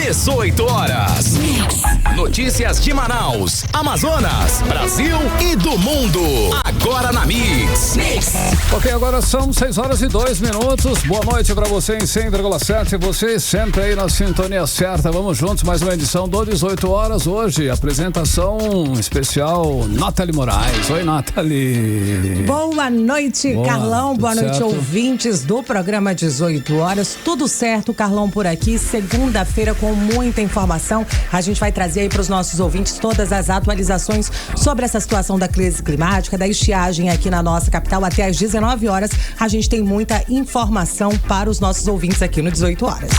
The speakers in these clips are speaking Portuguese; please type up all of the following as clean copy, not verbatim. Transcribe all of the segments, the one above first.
18 horas. Notícias de Manaus, Amazonas, Brasil e do mundo. Agora na Mix. Ok, agora são 6h02. Boa noite pra você em 100,7. Você sempre aí na sintonia certa. Vamos juntos, mais uma edição do 18 horas. Hoje, apresentação especial Nathalie Moraes. Oi, Nathalie. Boa noite, Carlão. Boa noite, certo? Ouvintes do programa 18 horas. Tudo certo, Carlão, por aqui. Segunda-feira com muita informação. A gente vai trazer aí para os nossos ouvintes todas as atualizações sobre essa situação da crise climática, da estiagem aqui na nossa capital. Até às 19 horas, a gente tem muita informação para os nossos ouvintes aqui no 18 horas.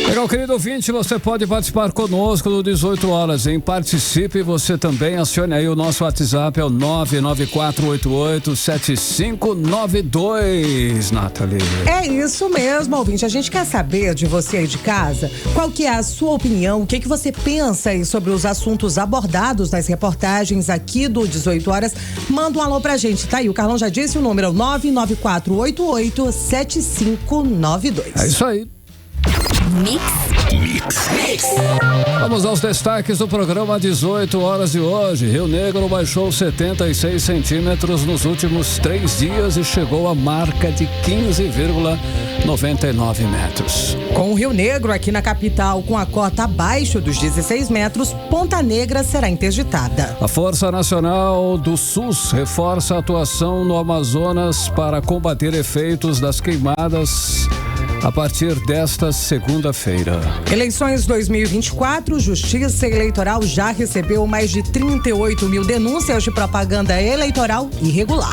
Legal, querido ouvinte, você pode participar conosco do 18 horas, hein? Participe você também, acione aí o nosso WhatsApp, é o 994887592, Nathalie. É isso mesmo, ouvinte. A gente quer saber de você aí de casa, qual que é a sua opinião, o que você pensa aí sobre os assuntos abordados nas reportagens aqui do 18 horas. Manda um alô pra gente, tá aí? O Carlão já disse o número 994887592. É isso aí. Vamos aos destaques do programa 18 horas de hoje. Rio Negro baixou 76 centímetros nos últimos 3 dias e chegou à marca de 15,99 metros. Com o Rio Negro aqui na capital com a cota abaixo dos 16 metros, Ponta Negra será interditada. A Força Nacional do SUS reforça a atuação no Amazonas para combater efeitos das queimadas a partir desta segunda-feira. Eleições 2024, Justiça Eleitoral já recebeu mais de 38 mil denúncias de propaganda eleitoral irregular.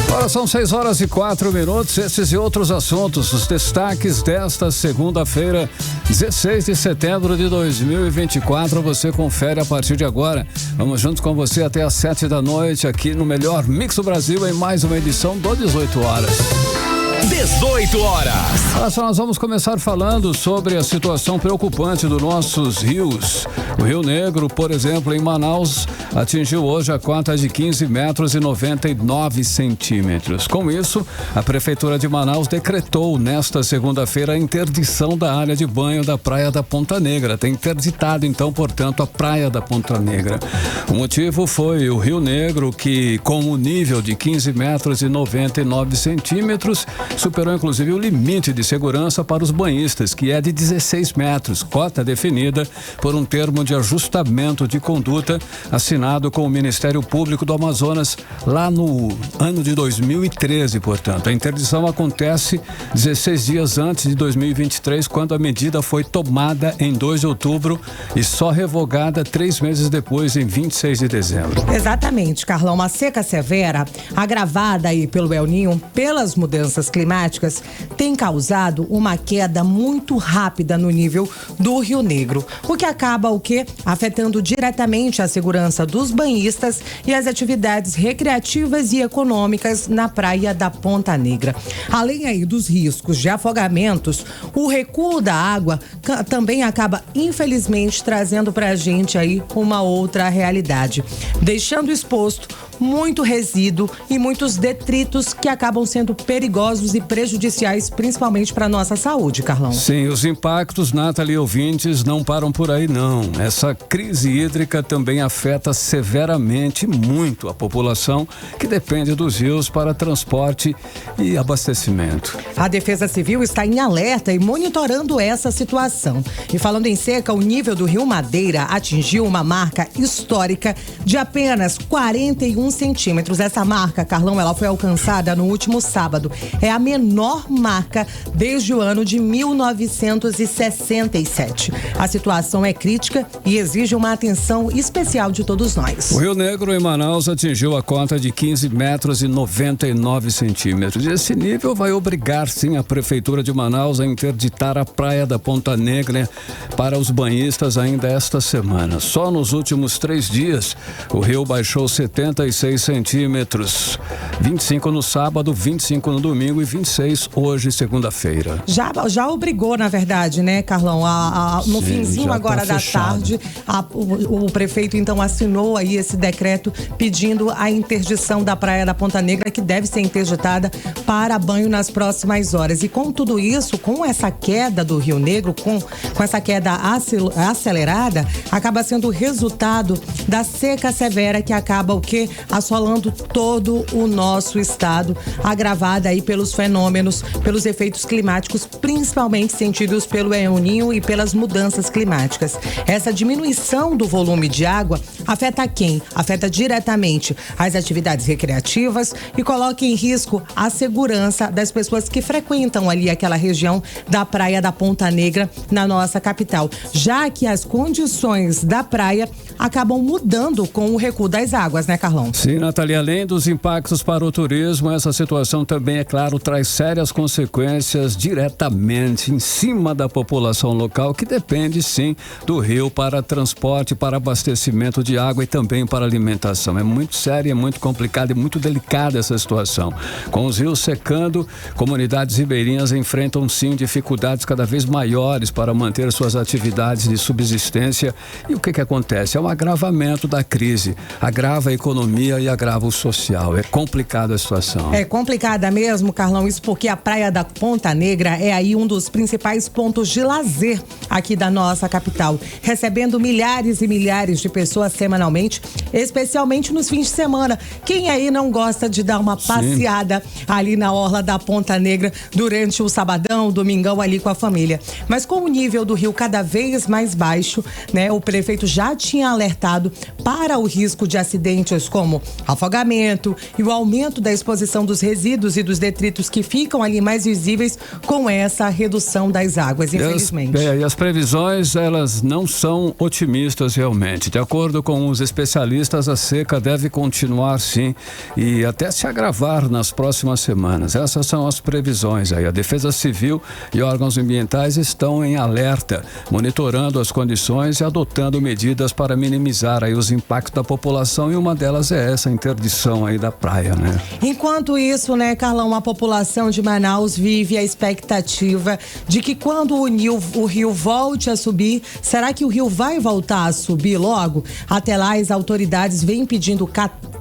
Agora são 6h04. Esses e outros assuntos, os destaques desta segunda-feira, 16 de setembro de 2024. Você confere a partir de agora. Vamos juntos com você até às 7 da noite aqui no melhor Mix do Brasil em mais uma edição do 18 horas. 18 horas. Olha só, nós vamos começar falando sobre a situação preocupante dos nossos rios. O Rio Negro, por exemplo, em Manaus, atingiu hoje a cota de 15,99 metros. Com isso, a Prefeitura de Manaus decretou nesta segunda-feira a interdição da área de banho da Praia da Ponta Negra. Tem interditado, então, portanto, a Praia da Ponta Negra. O motivo foi o Rio Negro, que com o nível de 15,99 metros, superou inclusive o limite de segurança para os banhistas, que é de 16 metros, cota definida por um termo de ajustamento de conduta assinado com o Ministério Público do Amazonas lá no ano de 2013, portanto. A interdição acontece 16 dias antes de 2023, quando a medida foi tomada em 2 de outubro e só revogada 3 meses depois, em 26 de dezembro. Exatamente, Carlão. Uma seca severa, agravada aí pelo El Niño, pelas mudanças climáticas, tem causado uma queda muito rápida no nível do Rio Negro, o que acaba afetando diretamente a segurança dos banhistas e as atividades recreativas e econômicas na Praia da Ponta Negra. Além aí dos riscos de afogamentos, o recuo da água também acaba, infelizmente, trazendo pra gente aí uma outra realidade, deixando exposto muito resíduo e muitos detritos que acabam sendo perigosos e prejudiciais, principalmente para nossa saúde, Carlão. Sim, os impactos, Nathalie, ouvintes, não param por aí, não. Essa crise hídrica também afeta severamente muito a população que depende dos rios para transporte e abastecimento. A Defesa Civil está em alerta e monitorando essa situação. E falando em seca, o nível do Rio Madeira atingiu uma marca histórica de apenas 41 centímetros. Essa marca, Carlão, ela foi alcançada no último sábado. É a menor marca desde o ano de 1967. A situação é crítica e exige uma atenção especial de todos nós. O Rio Negro em Manaus atingiu a cota de 15,99 metros. Esse nível vai obrigar, sim, a Prefeitura de Manaus a interditar a Praia da Ponta Negra para os banhistas ainda esta semana. Só nos últimos 3 dias, o rio baixou 76 centímetros. 25 no sábado, 25 no domingo e 25 26, hoje, segunda-feira. Já obrigou, na verdade, né, Carlão? No finzinho agora da tarde, o prefeito então assinou aí esse decreto pedindo a interdição da Praia da Ponta Negra, que deve ser interditada para banho nas próximas horas. E com tudo isso, com essa queda do Rio Negro, com essa queda acelerada, acaba sendo o resultado da seca severa que acaba o quê? Assolando todo o nosso estado, agravada aí pelos fenômenos, pelos efeitos climáticos, principalmente sentidos pelo El Niño e pelas mudanças climáticas. Essa diminuição do volume de água afeta quem? Afeta diretamente as atividades recreativas e coloca em risco a segurança das pessoas que frequentam ali aquela região da Praia da Ponta Negra, na nossa capital, já que as condições da praia acabam mudando com o recuo das águas, né, Carlão? Sim, Natália, além dos impactos para o turismo, essa situação também, é claro, traz sérias consequências diretamente em cima da população local, que depende, sim, do rio para transporte, para abastecimento de água e também para alimentação. É muito séria, é muito complicada e muito delicada essa situação. Com os rios secando, comunidades ribeirinhas enfrentam, sim, dificuldades cada vez maiores para manter suas atividades de subsistência. E o que acontece? É um agravamento da crise, agrava a economia e agrava o social. É complicada a situação. É complicada mesmo, Carlão, isso porque a Praia da Ponta Negra é aí um dos principais pontos de lazer aqui da nossa capital, recebendo milhares e milhares de pessoas semanalmente, especialmente nos fins de semana. Quem aí não gosta de dar uma passeada ali na orla da Ponta Negra durante o sabadão, domingão ali com a família? Mas com o nível do rio cada vez mais baixo, né, o prefeito já tinha alertado para o risco de acidentes como afogamento e o aumento da exposição dos resíduos e dos detritos que ficam ali mais visíveis com essa redução das águas, infelizmente. E as previsões, elas não são otimistas realmente. De acordo com os especialistas, a seca deve continuar, sim, e até se agravar nas próximas semanas. Essas são as previsões aí. A Defesa Civil e órgãos ambientais estão em alerta, monitorando as condições e adotando medidas para minimizar aí os impactos da população, e uma delas é essa interdição aí da praia, né? Enquanto isso, né, Carlão, a população de Manaus vive a expectativa de que quando o rio volte a subir, será que o rio vai voltar a subir logo? Até lá, as autoridades vêm pedindo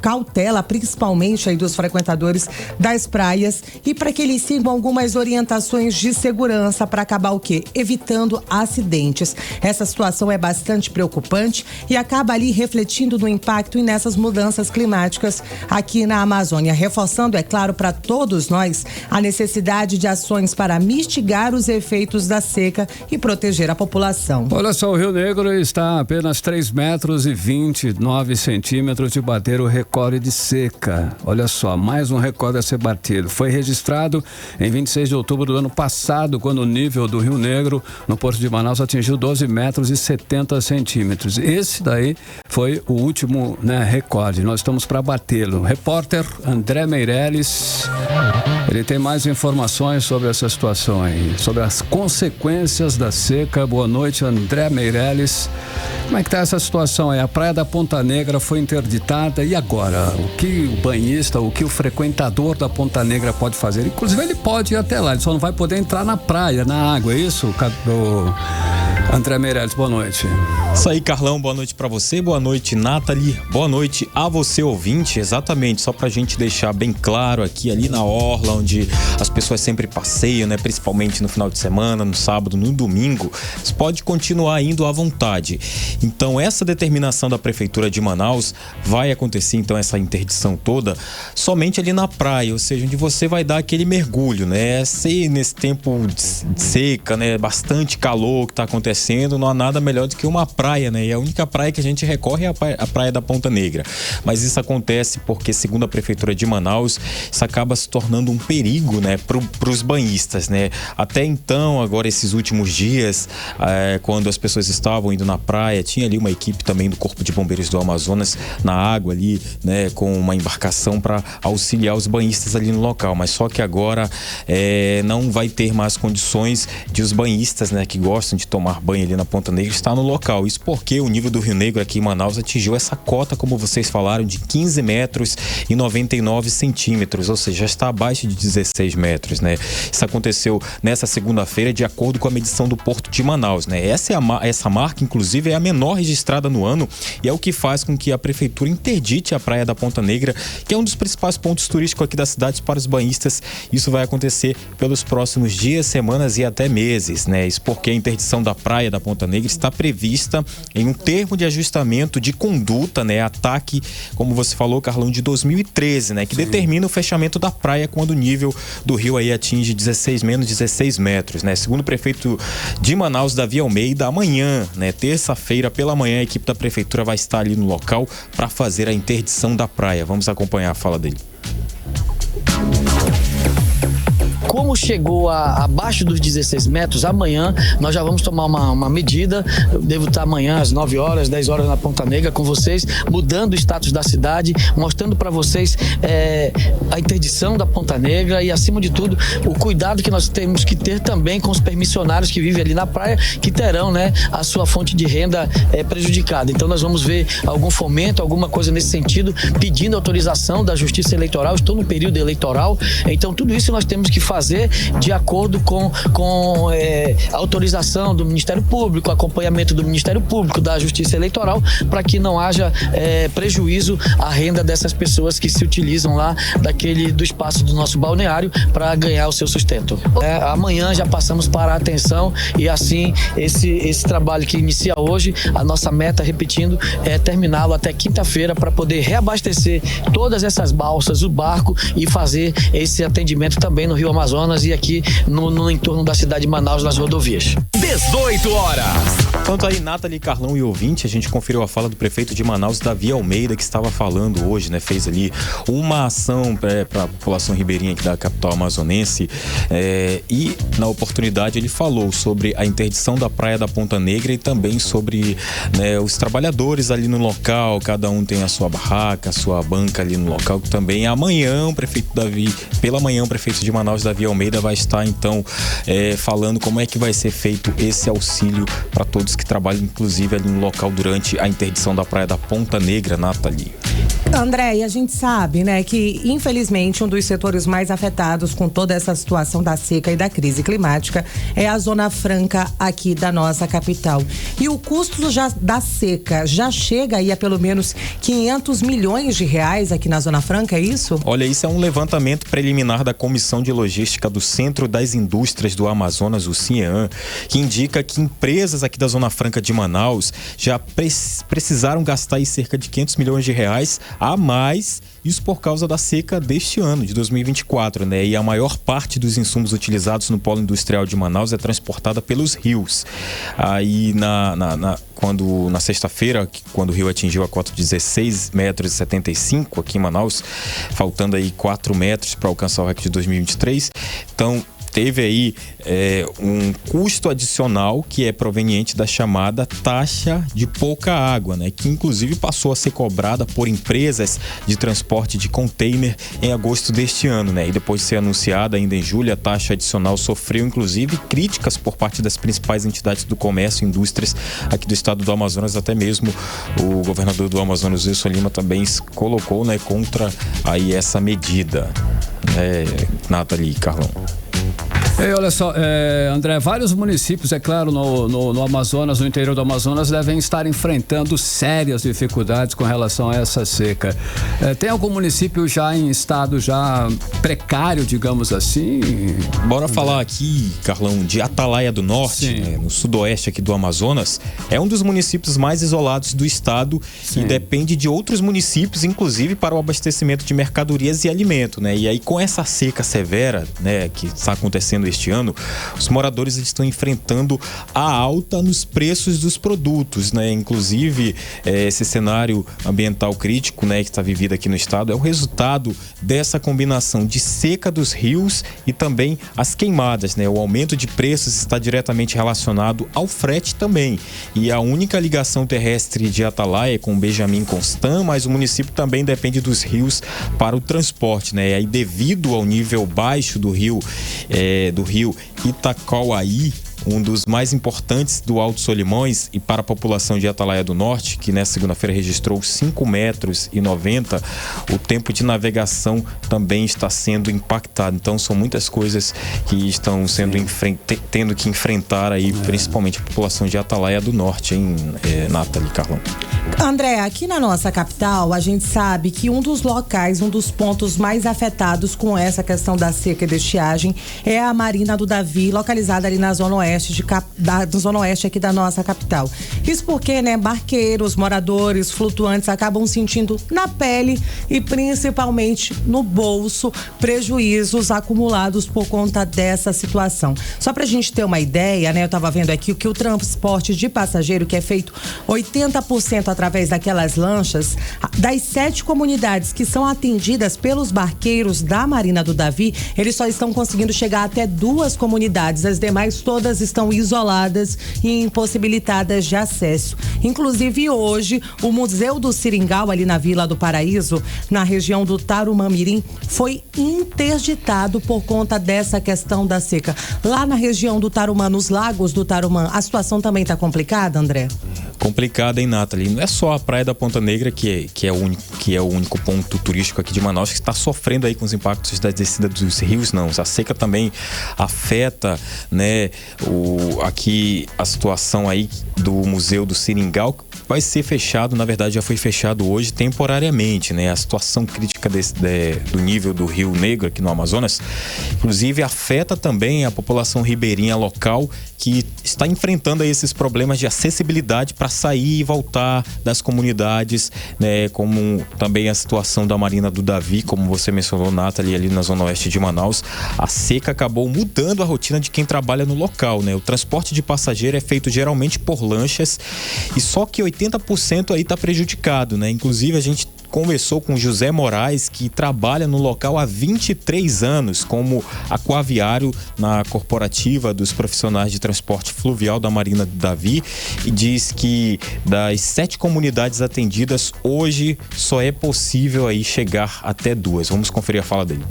cautela, principalmente aí dos frequentadores das praias, e para que eles sigam algumas orientações de segurança para acabar o quê? Evitando acidentes. Essa situação é bastante preocupante e acaba ali refletindo no impacto e nessas mudanças climáticas aqui na Amazônia, reforçando, é claro, para todos nós a necessidade de ações para mitigar os efeitos da seca e proteger a população. Olha só, o Rio Negro está a apenas 3 metros e 29 centímetros de bater o recorde de seca. Olha só, mais um recorde a ser batido. Foi registrado em 26 de outubro do ano passado, quando o nível do Rio Negro no Porto de Manaus atingiu 12 metros e 70 centímetros. Esse daí foi o último, né, recorde. Nós estamos para batê-lo. O repórter André Meirelles, ele tem mais informações sobre essa situação aí, sobre as consequências da seca. Boa noite, André Meirelles. Como é que está essa situação aí? A Praia da Ponta Negra foi interditada, e agora? O que o banhista, o que o frequentador da Ponta Negra pode fazer? Inclusive, ele pode ir até lá, ele só não vai poder entrar na praia, na água, é isso? André Meirelles, boa noite. Isso aí, Carlão, boa noite pra você, boa noite, Nathalie, boa noite a você, ouvinte. Exatamente, só pra gente deixar bem claro aqui, ali na orla, onde as pessoas sempre passeiam, né, principalmente no final de semana, no sábado, no domingo, você pode continuar indo à vontade. Então, essa determinação da Prefeitura de Manaus vai acontecer, então, essa interdição toda, somente ali na praia, ou seja, onde você vai dar aquele mergulho, né? Se nesse tempo de seca, né, bastante calor que tá acontecendo, não há nada melhor do que uma praia, né? E a única praia que a gente recorre é a Praia da Ponta Negra. Mas isso acontece porque, segundo a Prefeitura de Manaus, isso acaba se tornando um perigo, né, para os banhistas, né? Até então, agora esses últimos dias, quando as pessoas estavam indo na praia, tinha ali uma equipe também do Corpo de Bombeiros do Amazonas na água ali, né, com uma embarcação para auxiliar os banhistas ali no local. Mas só que agora não vai ter mais condições de os banhistas, né, que gostam de tomar banho ali na Ponta Negra está no local. Isso porque o nível do Rio Negro aqui em Manaus atingiu essa cota, como vocês falaram, de 15 metros e 99 centímetros, ou seja, já está abaixo de 16 metros, né? Isso aconteceu nessa segunda-feira, de acordo com a medição do Porto de Manaus, né? Essa marca, inclusive, é a menor registrada no ano e é o que faz com que a prefeitura interdite a praia da Ponta Negra, que é um dos principais pontos turísticos aqui da cidade para os banhistas. Isso vai acontecer pelos próximos dias, semanas e até meses, né? Isso porque a interdição da praia da Ponta Negra está prevista em um termo de ajustamento de conduta, né? Ataque, como você falou, Carlão, de 2013, né? Que determina o fechamento da praia quando o nível do rio aí atinge menos 16 metros, né? Segundo o prefeito de Manaus, Davi Almeida, amanhã, né? Terça-feira pela manhã, a equipe da prefeitura vai estar ali no local para fazer a interdição da praia. Vamos acompanhar a fala dele. Como chegou abaixo dos 16 metros, amanhã nós já vamos tomar uma medida. Eu devo estar amanhã às 9 horas, 10 horas na Ponta Negra com vocês, mudando o status da cidade, mostrando para vocês a interdição da Ponta Negra e, acima de tudo, o cuidado que nós temos que ter também com os permissionários que vivem ali na praia, que terão, né, a sua fonte de renda prejudicada. Então nós vamos ver algum fomento, alguma coisa nesse sentido, pedindo autorização da Justiça Eleitoral. Estou no período eleitoral, então tudo isso nós temos que fazer de acordo com a autorização do Ministério Público, acompanhamento do Ministério Público, da Justiça Eleitoral, para que não haja prejuízo à renda dessas pessoas que se utilizam lá do espaço do nosso balneário para ganhar o seu sustento. Amanhã já passamos para a atenção e assim esse trabalho que inicia hoje, a nossa meta, repetindo, é terminá-lo até quinta-feira para poder reabastecer todas essas balsas, o barco, e fazer esse atendimento também no Rio Amazonas e aqui no entorno da cidade de Manaus, nas rodovias. 18 horas. Tanto aí, Nathalie, Carlão e ouvinte, a gente conferiu a fala do prefeito de Manaus, Davi Almeida, que estava falando hoje, né? Fez ali uma ação para a população ribeirinha aqui da capital amazonense, e na oportunidade ele falou sobre a interdição da praia da Ponta Negra e também sobre, né, os trabalhadores ali no local. Cada um tem a sua barraca, a sua banca ali no local, que também amanhã pela manhã o prefeito de Manaus, Davi Almeida, vai estar então falando como é que vai ser feito esse auxílio para todos que trabalham, inclusive ali no local, durante a interdição da praia da Ponta Negra, Nathalie. André, e a gente sabe, né, que infelizmente um dos setores mais afetados com toda essa situação da seca e da crise climática é a Zona Franca aqui da nossa capital. E o custo da seca já chega aí a pelo menos 500 milhões de reais aqui na Zona Franca, é isso? Olha, isso é um levantamento preliminar da Comissão de Logística do Centro das Indústrias do Amazonas, o CIEAM, que indica que empresas aqui da Zona Franca de Manaus já precisaram gastar aí cerca de 500 milhões de reais a mais, isso por causa da seca deste ano, de 2024, né? E a maior parte dos insumos utilizados no polo industrial de Manaus é transportada pelos rios. Aí na sexta-feira, quando o rio atingiu a cota de 16,75 metros aqui em Manaus, faltando aí 4 metros para alcançar o recorde de 2023, então teve aí um custo adicional que é proveniente da chamada taxa de pouca água, né? Que inclusive passou a ser cobrada por empresas de transporte de container em agosto deste ano, né? E depois de ser anunciada ainda em julho, a taxa adicional sofreu inclusive críticas por parte das principais entidades do comércio e indústrias aqui do estado do Amazonas. Até mesmo o governador do Amazonas, Wilson Lima, também se colocou, né, contra aí essa medida. Nathalie, Carlão. Olha só, André, vários municípios, é claro, no Amazonas, no interior do Amazonas, devem estar enfrentando sérias dificuldades com relação a essa seca. Tem algum município já em estado já precário, digamos assim? Bora falar aqui, Carlão, de Atalaia do Norte, né, no sudoeste aqui do Amazonas. É um dos municípios mais isolados do estado. Sim. E depende de outros municípios, inclusive para o abastecimento de mercadorias e alimento, né? E aí, com essa seca severa, né, que está acontecendo este ano, os moradores estão enfrentando a alta nos preços dos produtos, né? Inclusive, esse cenário ambiental crítico, né, que está vivido aqui no estado é o resultado dessa combinação de seca dos rios e também as queimadas, né? O aumento de preços está diretamente relacionado ao frete também. E a única ligação terrestre de Atalaia é com Benjamin Constant, mas o município também depende dos rios para o transporte, né? E aí, devido ao nível baixo do rio Itacauaí, um dos mais importantes do Alto Solimões, e para a população de Atalaia do Norte, que nessa segunda-feira registrou 5,90 metros, o tempo de navegação também está sendo impactado. Então são muitas coisas que estão sendo tendo que enfrentar aí, principalmente a população de Atalaia do Norte, hein, Nathalie, Carlão? André, aqui na nossa capital, a gente sabe que um dos locais, um dos pontos mais afetados com essa questão da seca e da estiagem é a Marina do Davi, localizada ali na zona oeste zona oeste aqui da nossa capital. Isso porque, né, barqueiros, moradores, flutuantes acabam sentindo na pele e principalmente no bolso prejuízos acumulados por conta dessa situação. Só pra gente ter uma ideia, né, eu tava vendo aqui que o transporte de passageiro, que é feito 80% através daquelas lanchas, das 7 comunidades que são atendidas pelos barqueiros da Marina do Davi, eles só estão conseguindo chegar até 2 comunidades, as demais todas estão isoladas e impossibilitadas de acesso. Inclusive hoje, o Museu do Seringal, ali na Vila do Paraíso, na região do Tarumã-Mirim, foi interditado por conta dessa questão da seca. Lá na região do Tarumã, nos lagos do Tarumã, a situação também está complicada, André? Complicada, hein, Nathalie? Não é só a Praia da Ponta Negra que é o único ponto turístico aqui de Manaus que está sofrendo aí com os impactos da descida dos rios, não. A seca também afeta, né, aqui a situação aí do Museu do Seringal, que vai ser fechado, na verdade já foi fechado hoje temporariamente, né? A situação crítica do nível do Rio Negro aqui no Amazonas, inclusive afeta também a população ribeirinha local, que está enfrentando aí esses problemas de acessibilidade para sair e voltar das comunidades, né? Como também a situação da Marina do Davi, como você mencionou, Nathalie, ali na zona oeste de Manaus. A seca acabou mudando a rotina de quem trabalha no local, né? O transporte de passageiro é feito geralmente por lanchas, e só que 80% aí está prejudicado, né? Inclusive a gente conversou com José Moraes, que trabalha no local há 23 anos como aquaviário na corporativa dos profissionais de transporte fluvial da Marina do Davi, e diz que das 7 comunidades atendidas, hoje só é possível aí chegar até 2. Vamos conferir a fala dele.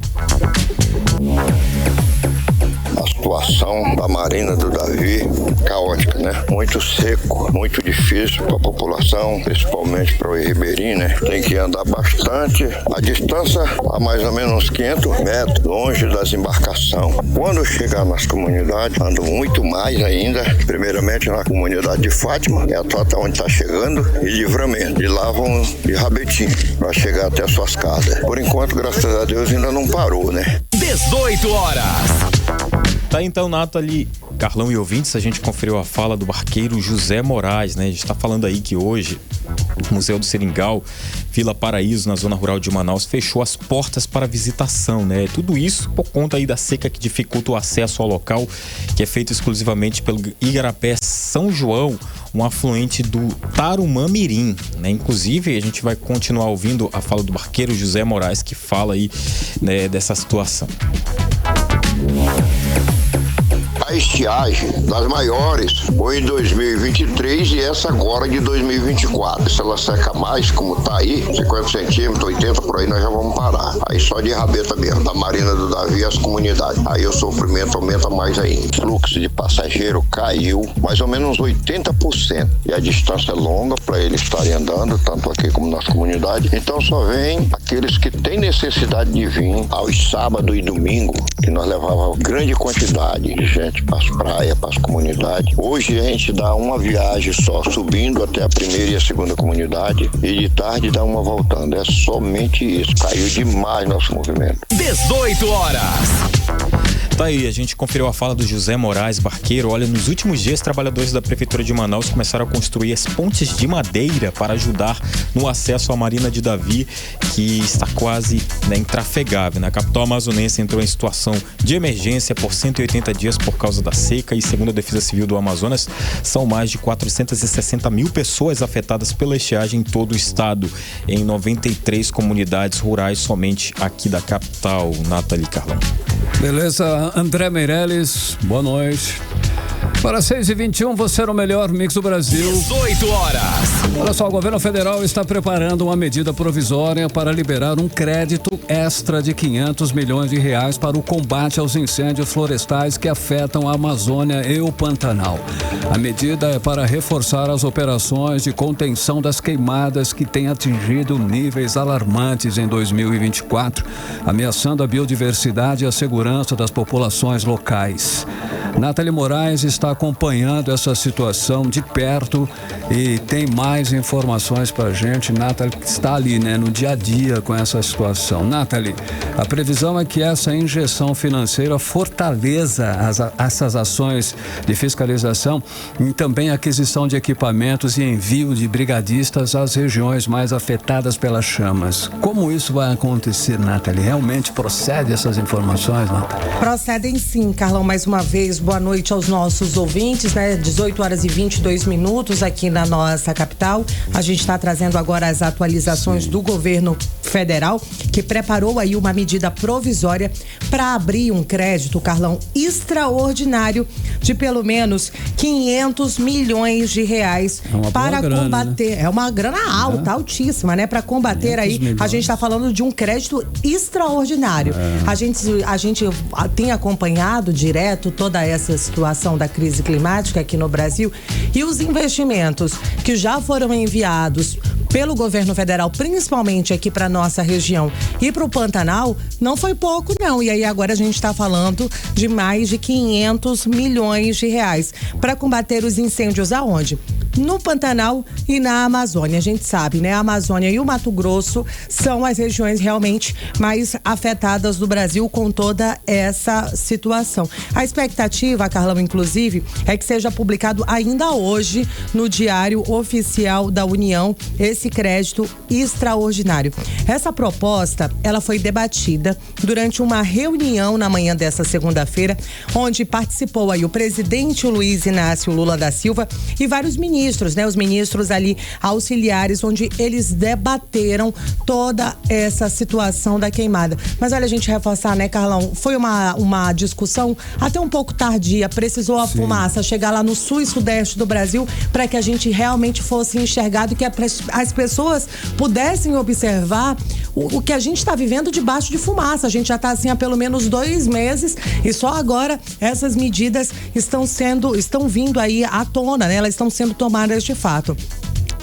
A situação da Marina do Davi, caótica, né? Muito seco, muito difícil para a população, principalmente para o ribeirinho, né? Tem que andar bastante. A distância a mais ou menos uns 500 metros, longe das embarcações. Quando chegar nas comunidades, ando muito mais ainda. Primeiramente na comunidade de Fátima, é até onde está chegando, e Livramento. E lá vão de Rabetim, para chegar até suas casas. Por enquanto, graças a Deus, ainda não parou, né? 18 horas. Tá, então, Nathalie, Carlão e ouvintes, a gente conferiu a fala do barqueiro José Moraes, né? A gente está falando aí que hoje o Museu do Seringal, Vila Paraíso, na zona rural de Manaus, fechou as portas para visitação, né? Tudo isso por conta aí da seca que dificulta o acesso ao local, que é feito exclusivamente pelo Igarapé São João, um afluente do Tarumã-Mirim, né? Inclusive, a gente vai continuar ouvindo a fala do barqueiro José Moraes, que fala aí, né, dessa situação. A estiagem das maiores foi em 2023 e essa agora de 2024. Se ela seca mais, como tá aí, 50 centímetros, 80 por aí, nós já vamos parar. Aí só de rabeta mesmo, da Marina do Davi e as comunidades. Aí o sofrimento aumenta mais ainda. O fluxo de passageiro caiu mais ou menos 80%. E a distância é longa para eles estarem andando, tanto aqui como nas comunidades. Então só vem aqueles que têm necessidade de vir aos sábados e domingos, que nós levávamos grande quantidade de gente para as praias, para as comunidades. Hoje a gente dá uma viagem só, subindo até a primeira e a segunda comunidade, e de tarde dá uma voltando. É somente isso. Caiu demais nosso movimento. 18 horas. Tá aí, a gente conferiu a fala do José Moraes, barqueiro. Olha, nos últimos dias, trabalhadores da Prefeitura de Manaus começaram a construir as pontes de madeira para ajudar no acesso à Marina de Davi, que está quase, né, intrafegável. Na capital amazonense entrou em situação de emergência por 180 dias por causa da seca, e segundo a Defesa Civil do Amazonas, são mais de 460 mil pessoas afetadas pela estiagem em todo o estado, em 93 comunidades rurais somente aqui da capital. Nathalie, Carlão. Beleza, André Meirelles, boa noite. Para 6h21, você era o melhor mix do Brasil. 18 horas. Olha só, o governo federal está preparando uma medida provisória para liberar um crédito extra de R$500 milhões para o combate aos incêndios florestais que afetam a Amazônia e o Pantanal. A medida é para reforçar as operações de contenção das queimadas que têm atingido níveis alarmantes em 2024, ameaçando a biodiversidade e a segurança das populações locais. Nathalie Moraes está acompanhando essa situação de perto e tem mais informações para a gente. Nathalie está ali, no dia a dia com essa situação. Nathalie, a previsão é que essa injeção financeira fortaleça essas ações de fiscalização e também aquisição de equipamentos e envio de brigadistas às regiões mais afetadas pelas chamas. Como isso vai acontecer, Nathalie? Realmente procede essas informações, Nathalie? Procedem sim, Carlão, mais uma vez. Boa noite aos nossos ouvintes, 18 horas e 22 minutos aqui na nossa capital. A gente está trazendo agora as atualizações do governo federal, que preparou aí uma medida provisória para abrir um crédito, Carlão, extraordinário de pelo menos R$500 milhões para combater. É uma grana alta, altíssima, para combater aí. Milhões. A gente está falando de um crédito extraordinário. A gente tem acompanhado direto toda essa situação da crise climática aqui no Brasil e os investimentos que já foram enviados pelo governo federal, principalmente aqui para nossa região e para o Pantanal, não foi pouco não. E aí agora a gente está falando de mais de R$500 milhões para combater os incêndios aonde? No Pantanal e na Amazônia. A gente sabe, a Amazônia e o Mato Grosso são as regiões realmente mais afetadas do Brasil com toda essa situação. A expectativa, Carlão, inclusive, é que seja publicado ainda hoje no Diário Oficial da União esse crédito extraordinário. Essa proposta, ela foi debatida durante uma reunião na manhã dessa segunda-feira, onde participou aí o presidente Luiz Inácio Lula da Silva e vários ministros, os ministros ali auxiliares, onde eles debateram toda essa situação da queimada. Mas olha, a gente reforçar, Carlão, foi uma discussão até um pouco tardia, precisou a fumaça chegar lá no sul e sudeste do Brasil para que a gente realmente fosse enxergado e que as pessoas pudessem observar o que a gente está vivendo debaixo de fumaça. A gente já está assim há pelo menos 2 meses e só agora essas medidas estão vindo aí à tona, elas estão sendo tomadas de fato.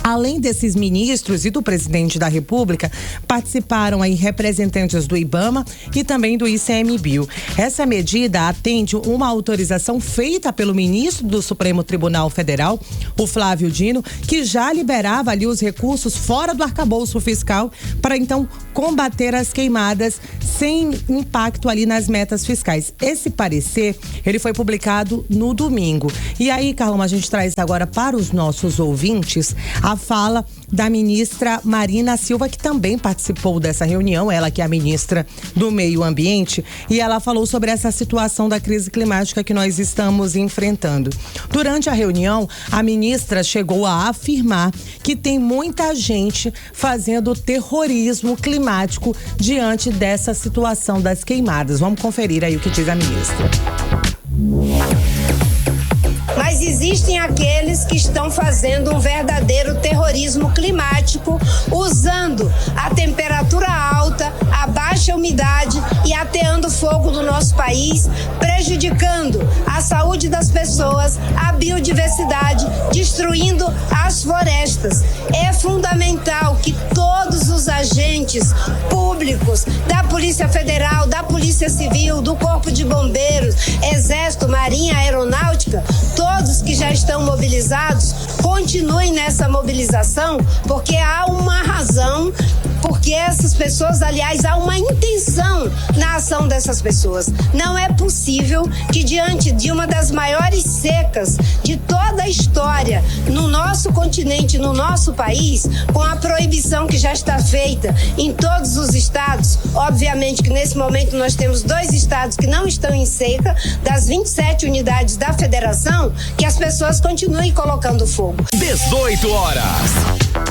Além desses ministros e do presidente da República, participaram aí representantes do IBAMA e também do ICMBio. Essa medida atende uma autorização feita pelo ministro do Supremo Tribunal Federal, o Flávio Dino, que já liberava ali os recursos fora do arcabouço fiscal para então combater as queimadas sem impacto ali nas metas fiscais. Esse parecer, ele foi publicado no domingo. E aí, Carlão, a gente traz agora para os nossos ouvintes a fala da ministra Marina Silva, que também participou dessa reunião, ela que é a ministra do Meio Ambiente, e ela falou sobre essa situação da crise climática que nós estamos enfrentando. Durante a reunião, a ministra chegou a afirmar que tem muita gente fazendo terrorismo climático diante dessa situação das queimadas. Vamos conferir aí o que diz a ministra. Mas existem aqueles que estão fazendo um verdadeiro terrorismo climático, usando a temperatura alta, a baixa umidade e ateando fogo no nosso país, prejudicando a saúde das pessoas, a biodiversidade, destruindo as florestas. É fundamental que todos os agentes públicos da Polícia Federal, da Polícia Civil, do Corpo de Bombeiros, Exército, Marinha, Aeronáutica, todos que já estão mobilizados, continuem nessa mobilização, porque há uma razão, porque essas pessoas, aliás, há uma intenção na ação dessas pessoas. Não é possível que diante de uma das maiores secas de toda a história no nosso continente, no nosso país, com a proibição que já está feita em todos os estados, obviamente que nesse momento nós temos 2 estados que não estão em seca, das 27 unidades da federação, que as pessoas continuem colocando fogo. 18 horas.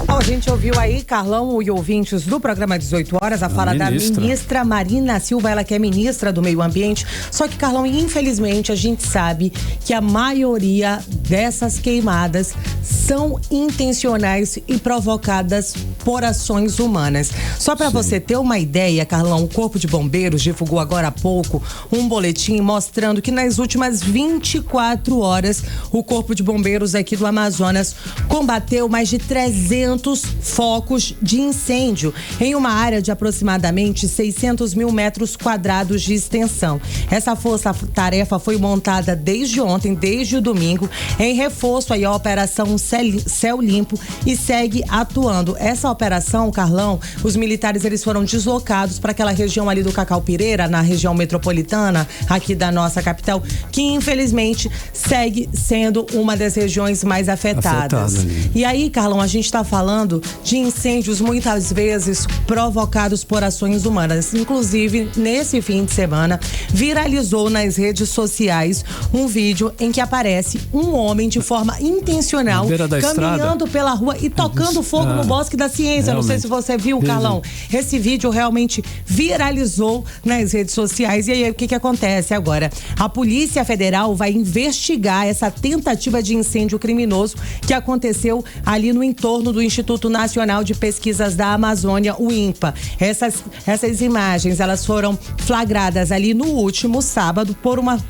A gente ouviu aí, Carlão e ouvintes antes do programa 18 horas, a fala da ministra Marina Silva, ela que é ministra do Meio Ambiente. Só que, Carlão, infelizmente, a gente sabe que a maioria dessas queimadas são intencionais e provocadas por ações humanas. Só para você ter uma ideia, Carlão, o Corpo de Bombeiros divulgou agora há pouco um boletim mostrando que nas últimas 24 horas o Corpo de Bombeiros aqui do Amazonas combateu mais de 300 focos de incêndio em uma área de aproximadamente 600 mil metros quadrados de extensão. Essa força-tarefa foi montada desde ontem, desde o domingo, em reforço aí à Operação Céu Limpo e segue atuando. Essa operação, Carlão, os militares eles foram deslocados para aquela região ali do Cacau-Pireira, na região metropolitana aqui da nossa capital, que infelizmente segue sendo uma das regiões mais afetadas. E aí, Carlão, a gente está falando de incêndios muitas vezes provocados por ações humanas. Inclusive, nesse fim de semana, viralizou nas redes sociais um vídeo em que aparece um homem de forma intencional caminhando pela rua e tocando fogo no Bosque da Ciência. Realmente. Não sei se você viu, Carlão. Esse vídeo realmente viralizou nas redes sociais. E aí, o que acontece agora? A Polícia Federal vai investigar essa tentativa de incêndio criminoso que aconteceu ali no entorno do Instituto Nacional de Pesquisas da Amazônia, o INPA. Essas imagens, elas foram flagradas ali no último sábado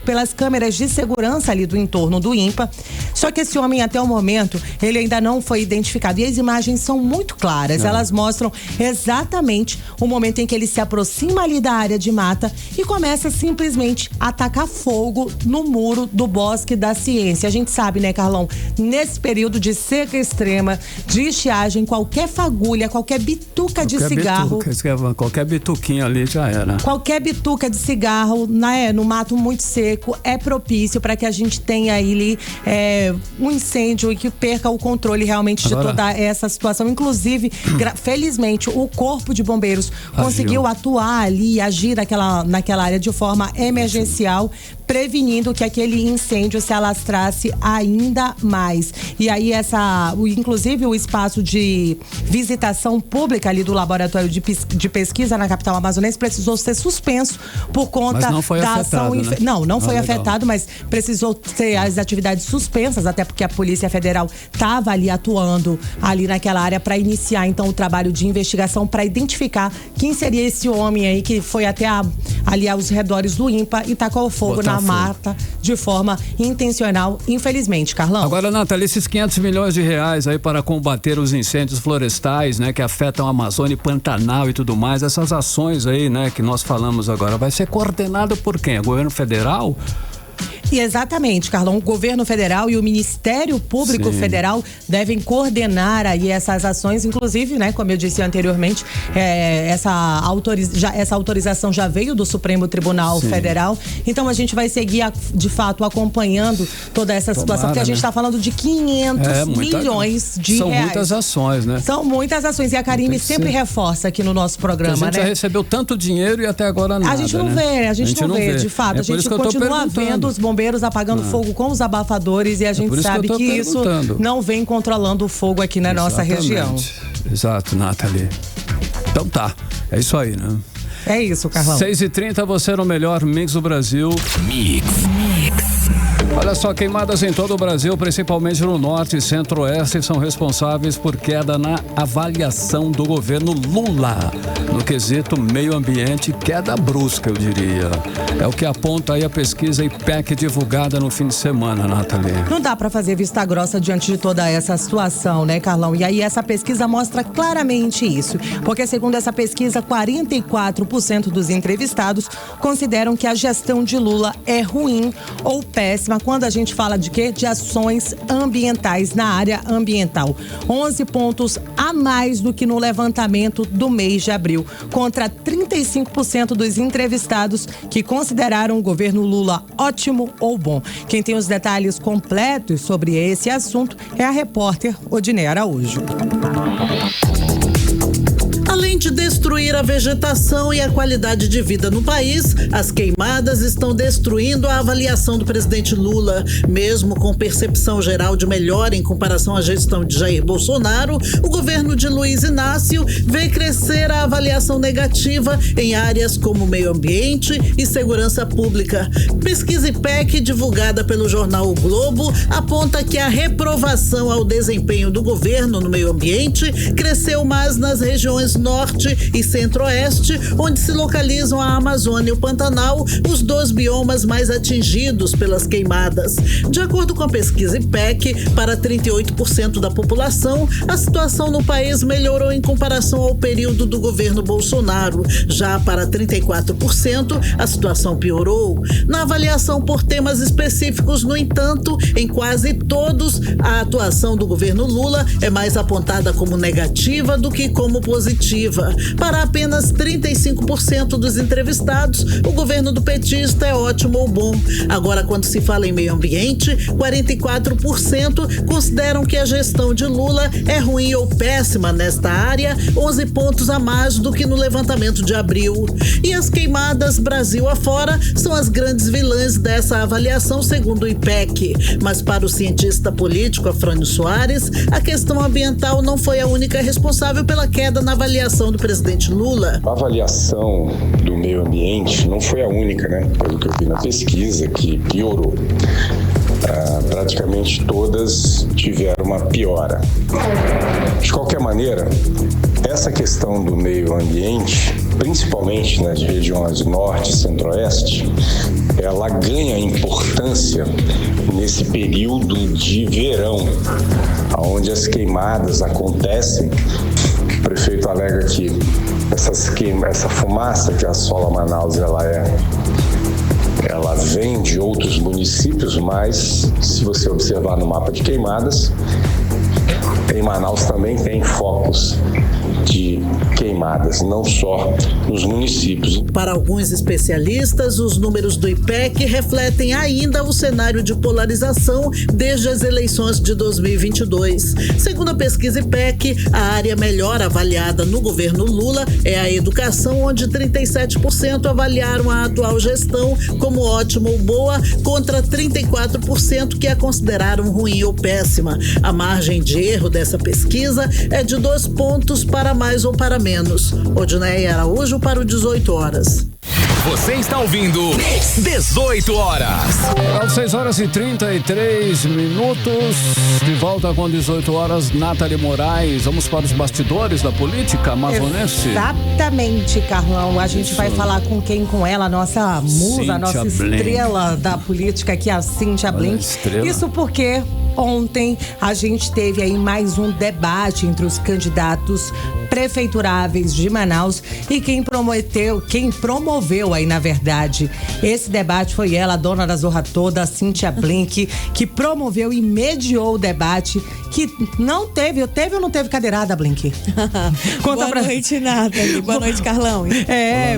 pelas câmeras de segurança ali do entorno do INPA. Só que esse homem, até o momento, ele ainda não foi identificado. E as imagens são muito claras. Elas mostram exatamente o momento em que ele se aproxima ali da área de mata e começa simplesmente a atacar fogo no muro do Bosque da Ciência. A gente sabe, né, Carlão? Nesse período de seca extrema, de estiagem, qualquer fagulha, qualquer bituca de cigarro. Qualquer bituquinha ali já era. Qualquer bituca de cigarro, né, no mato muito seco é propício para que a gente tenha ali um incêndio e que perca o controle realmente de toda essa situação. Inclusive, felizmente, o Corpo de Bombeiros conseguiu atuar ali e agir naquela área de forma emergencial, prevenindo que aquele incêndio se alastrasse ainda mais. E aí inclusive o espaço de visitação pública ali do laboratório de pesquisa na capital amazonense precisou ser suspenso por conta da ação. Né? Não foi afetado, mas precisou ter as atividades suspensas, até porque a Polícia Federal estava ali atuando ali naquela área para iniciar então o trabalho de investigação para identificar quem seria esse homem aí que foi até ali aos redores do INPA e tacou fogo na mata de forma intencional, infelizmente, Carlão. Agora, Natália, esses 500 milhões de reais aí para combater os incêndios florestais, né, que afetam a Amazônia e Pantanal e tudo mais, essas ações aí, né, que nós falamos agora, vai ser coordenado por quem? O governo federal? E exatamente, Carlão, o governo federal e o Ministério Público Federal devem coordenar aí essas ações, inclusive, né, como eu disse anteriormente, essa autorização já veio do Supremo Tribunal Federal, então a gente vai seguir, de fato, acompanhando toda essa situação, porque a gente está falando de 500 milhões de reais. São muitas ações, né? São muitas ações, e a Karime sempre reforça aqui no nosso programa, a gente já recebeu tanto dinheiro e até agora nada, a gente não vê, a gente não vê, de fato, a gente continua vendo os bombeiros apagando fogo com os abafadores e a gente sabe que isso não vem controlando o fogo aqui na nossa região. Exato, Nathalie. Então tá, é isso aí, né? É isso, Carlão. 6h30, você no melhor Mix do Brasil. Mix. Olha só, queimadas em todo o Brasil, principalmente no norte e centro-oeste, são responsáveis por queda na avaliação do governo Lula. No quesito meio ambiente, queda brusca, eu diria. É o que aponta aí a pesquisa IPEC divulgada no fim de semana, Nathalie. Não dá para fazer vista grossa diante de toda essa situação, né, Carlão? E aí essa pesquisa mostra claramente isso. Porque segundo essa pesquisa, 44% dos entrevistados consideram que a gestão de Lula é ruim ou péssima. Quando a gente fala de quê? De ações ambientais na área ambiental. 11 pontos a mais do que no levantamento do mês de abril, contra 35% dos entrevistados que consideraram o governo Lula ótimo ou bom. Quem tem os detalhes completos sobre esse assunto é a repórter Odinê Araújo. Além de destruir a vegetação e a qualidade de vida no país, as queimadas estão destruindo a avaliação do presidente Lula. Mesmo com percepção geral de melhora em comparação à gestão de Jair Bolsonaro, o governo de Luiz Inácio vê crescer a avaliação negativa em áreas como meio ambiente e segurança pública. Pesquisa IPEC, divulgada pelo jornal O Globo, aponta que a reprovação ao desempenho do governo no meio ambiente cresceu mais nas regiões Norte e Centro-Oeste, onde se localizam a Amazônia e o Pantanal, os dois biomas mais atingidos pelas queimadas. De acordo com a pesquisa IPEC, para 38% da população, a situação no país melhorou em comparação ao período do governo Bolsonaro. Já para 34%, a situação piorou. Na avaliação por temas específicos, no entanto, em quase todos, a atuação do governo Lula é mais apontada como negativa do que como positiva. Para apenas 35% dos entrevistados, o governo do petista é ótimo ou bom. Agora, quando se fala em meio ambiente, 44% consideram que a gestão de Lula é ruim ou péssima nesta área, 11 pontos a mais do que no levantamento de abril. E as queimadas Brasil afora são as grandes vilãs dessa avaliação, segundo o IPEC. Mas para o cientista político Afrânio Soares, a questão ambiental não foi a única responsável pela queda na avaliação do presidente Lula. A avaliação do meio ambiente não foi a única, né? Pelo que eu vi na pesquisa, que piorou. Praticamente todas tiveram uma piora. De qualquer maneira, essa questão do meio ambiente, principalmente nas regiões Norte e Centro-Oeste, ela ganha importância nesse período de verão, onde as queimadas acontecem. O prefeito alega que essa fumaça que assola Manaus, ela vem de outros municípios, mas se você observar no mapa de queimadas, em Manaus também tem focos de queimadas, não só nos municípios. Para alguns especialistas, os números do IPEC refletem ainda o cenário de polarização desde as eleições de 2022. Segundo a pesquisa IPEC, a área melhor avaliada no governo Lula é a educação, onde 37% avaliaram a atual gestão como ótima ou boa, contra 34% que a consideraram ruim ou péssima. A margem de erro dessa pesquisa é de 2 pontos para mais ou para menos. Odneia Araújo para o 18 horas. Você está ouvindo 18 horas. 6h33. De volta com 18 horas, Nathalie Moraes. Vamos para os bastidores da política amazonense. Exatamente, Carlão. A gente vai falar com quem? Com ela, nossa musa, Cíntia nossa estrela da política aqui, a Cíntia Blink. Isso porque ontem a gente teve aí mais um debate entre os candidatos prefeituráveis de Manaus e quem promoveu aí, na verdade, esse debate foi ela, a dona da zorra toda, a Cíntia Blink, que promoveu e mediou o debate, que não teve ou não teve cadeirada, Blink? Boa noite, Nathalie. Boa noite, Carlão.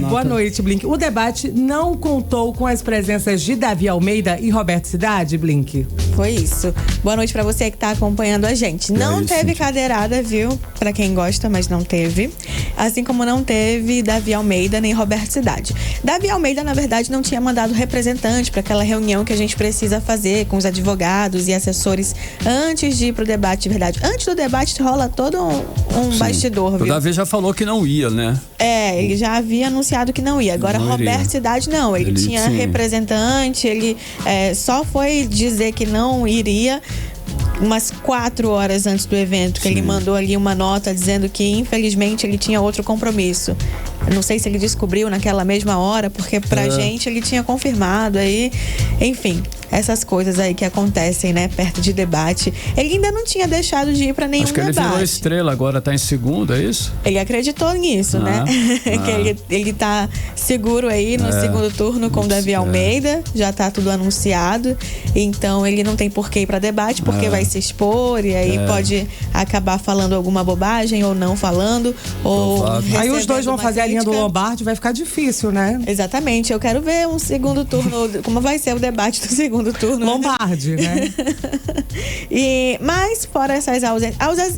Boa noite, Blink. O debate não contou com as presenças de Davi Almeida e Roberto Cidade, Blink? Foi isso. Boa noite pra você que tá acompanhando a gente. Não teve cadeirada, viu? Pra quem gosta, mas não teve. Assim como não teve Davi Almeida nem Roberto Cidade. Davi Almeida, na verdade, não tinha mandado representante para aquela reunião que a gente precisa fazer com os advogados e assessores antes de ir pro debate, de verdade. Antes do debate rola todo um bastidor, viu? O Davi já falou que não ia, né? Ele já havia anunciado que não ia. Agora, não Roberto Cidade não. Ele tinha representante, ele só foi dizer que não iria umas 4 horas antes do evento, que ele mandou ali uma nota dizendo que infelizmente ele tinha outro compromisso. Eu não sei se ele descobriu naquela mesma hora, porque pra gente ele tinha confirmado aí, enfim, essas coisas aí que acontecem, né, perto de debate. Ele ainda não tinha deixado de ir pra nenhum debate. Acho que ele virou estrela, agora tá em segundo, é isso? Ele acreditou nisso, né? Que ele tá seguro aí no segundo turno com o Davi Almeida, já tá tudo anunciado, então ele não tem por que ir pra debate, porque vai se expor e aí pode acabar falando alguma bobagem ou não falando, ou aí os dois vão fazer a linha do Lombardi, vai ficar difícil, né? Exatamente, eu quero ver um segundo turno, como vai ser o debate do segundo segundo turno. Lombardi, né? Mas fora essas ausências,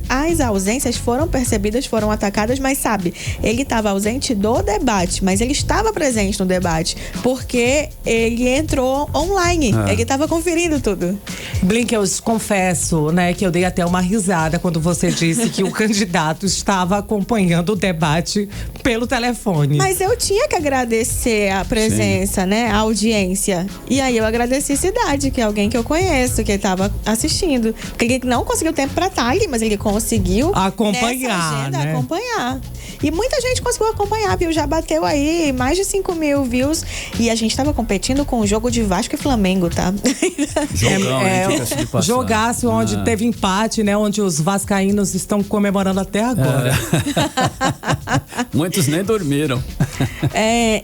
as ausências foram percebidas, foram atacadas, mas sabe, ele estava ausente do debate, mas ele estava presente no debate, porque ele entrou online, ele estava conferindo tudo. Blink, eu confesso, né, que eu dei até uma risada quando você disse que o candidato estava acompanhando o debate pelo telefone. Mas eu tinha que agradecer a presença, né, a audiência. E aí eu agradeci Cidade, que é alguém que eu conheço, que estava assistindo. Porque ele não conseguiu tempo para estar ali, mas ele conseguiu acompanhar, nessa agenda, acompanhar. E muita gente conseguiu acompanhar, viu? Já bateu aí mais de 5.000 views. E a gente estava competindo com o jogo de Vasco e Flamengo, tá? Jogão, jogaço onde teve empate, né? Onde os vascaínos estão comemorando até agora. Muitos nem dormiram.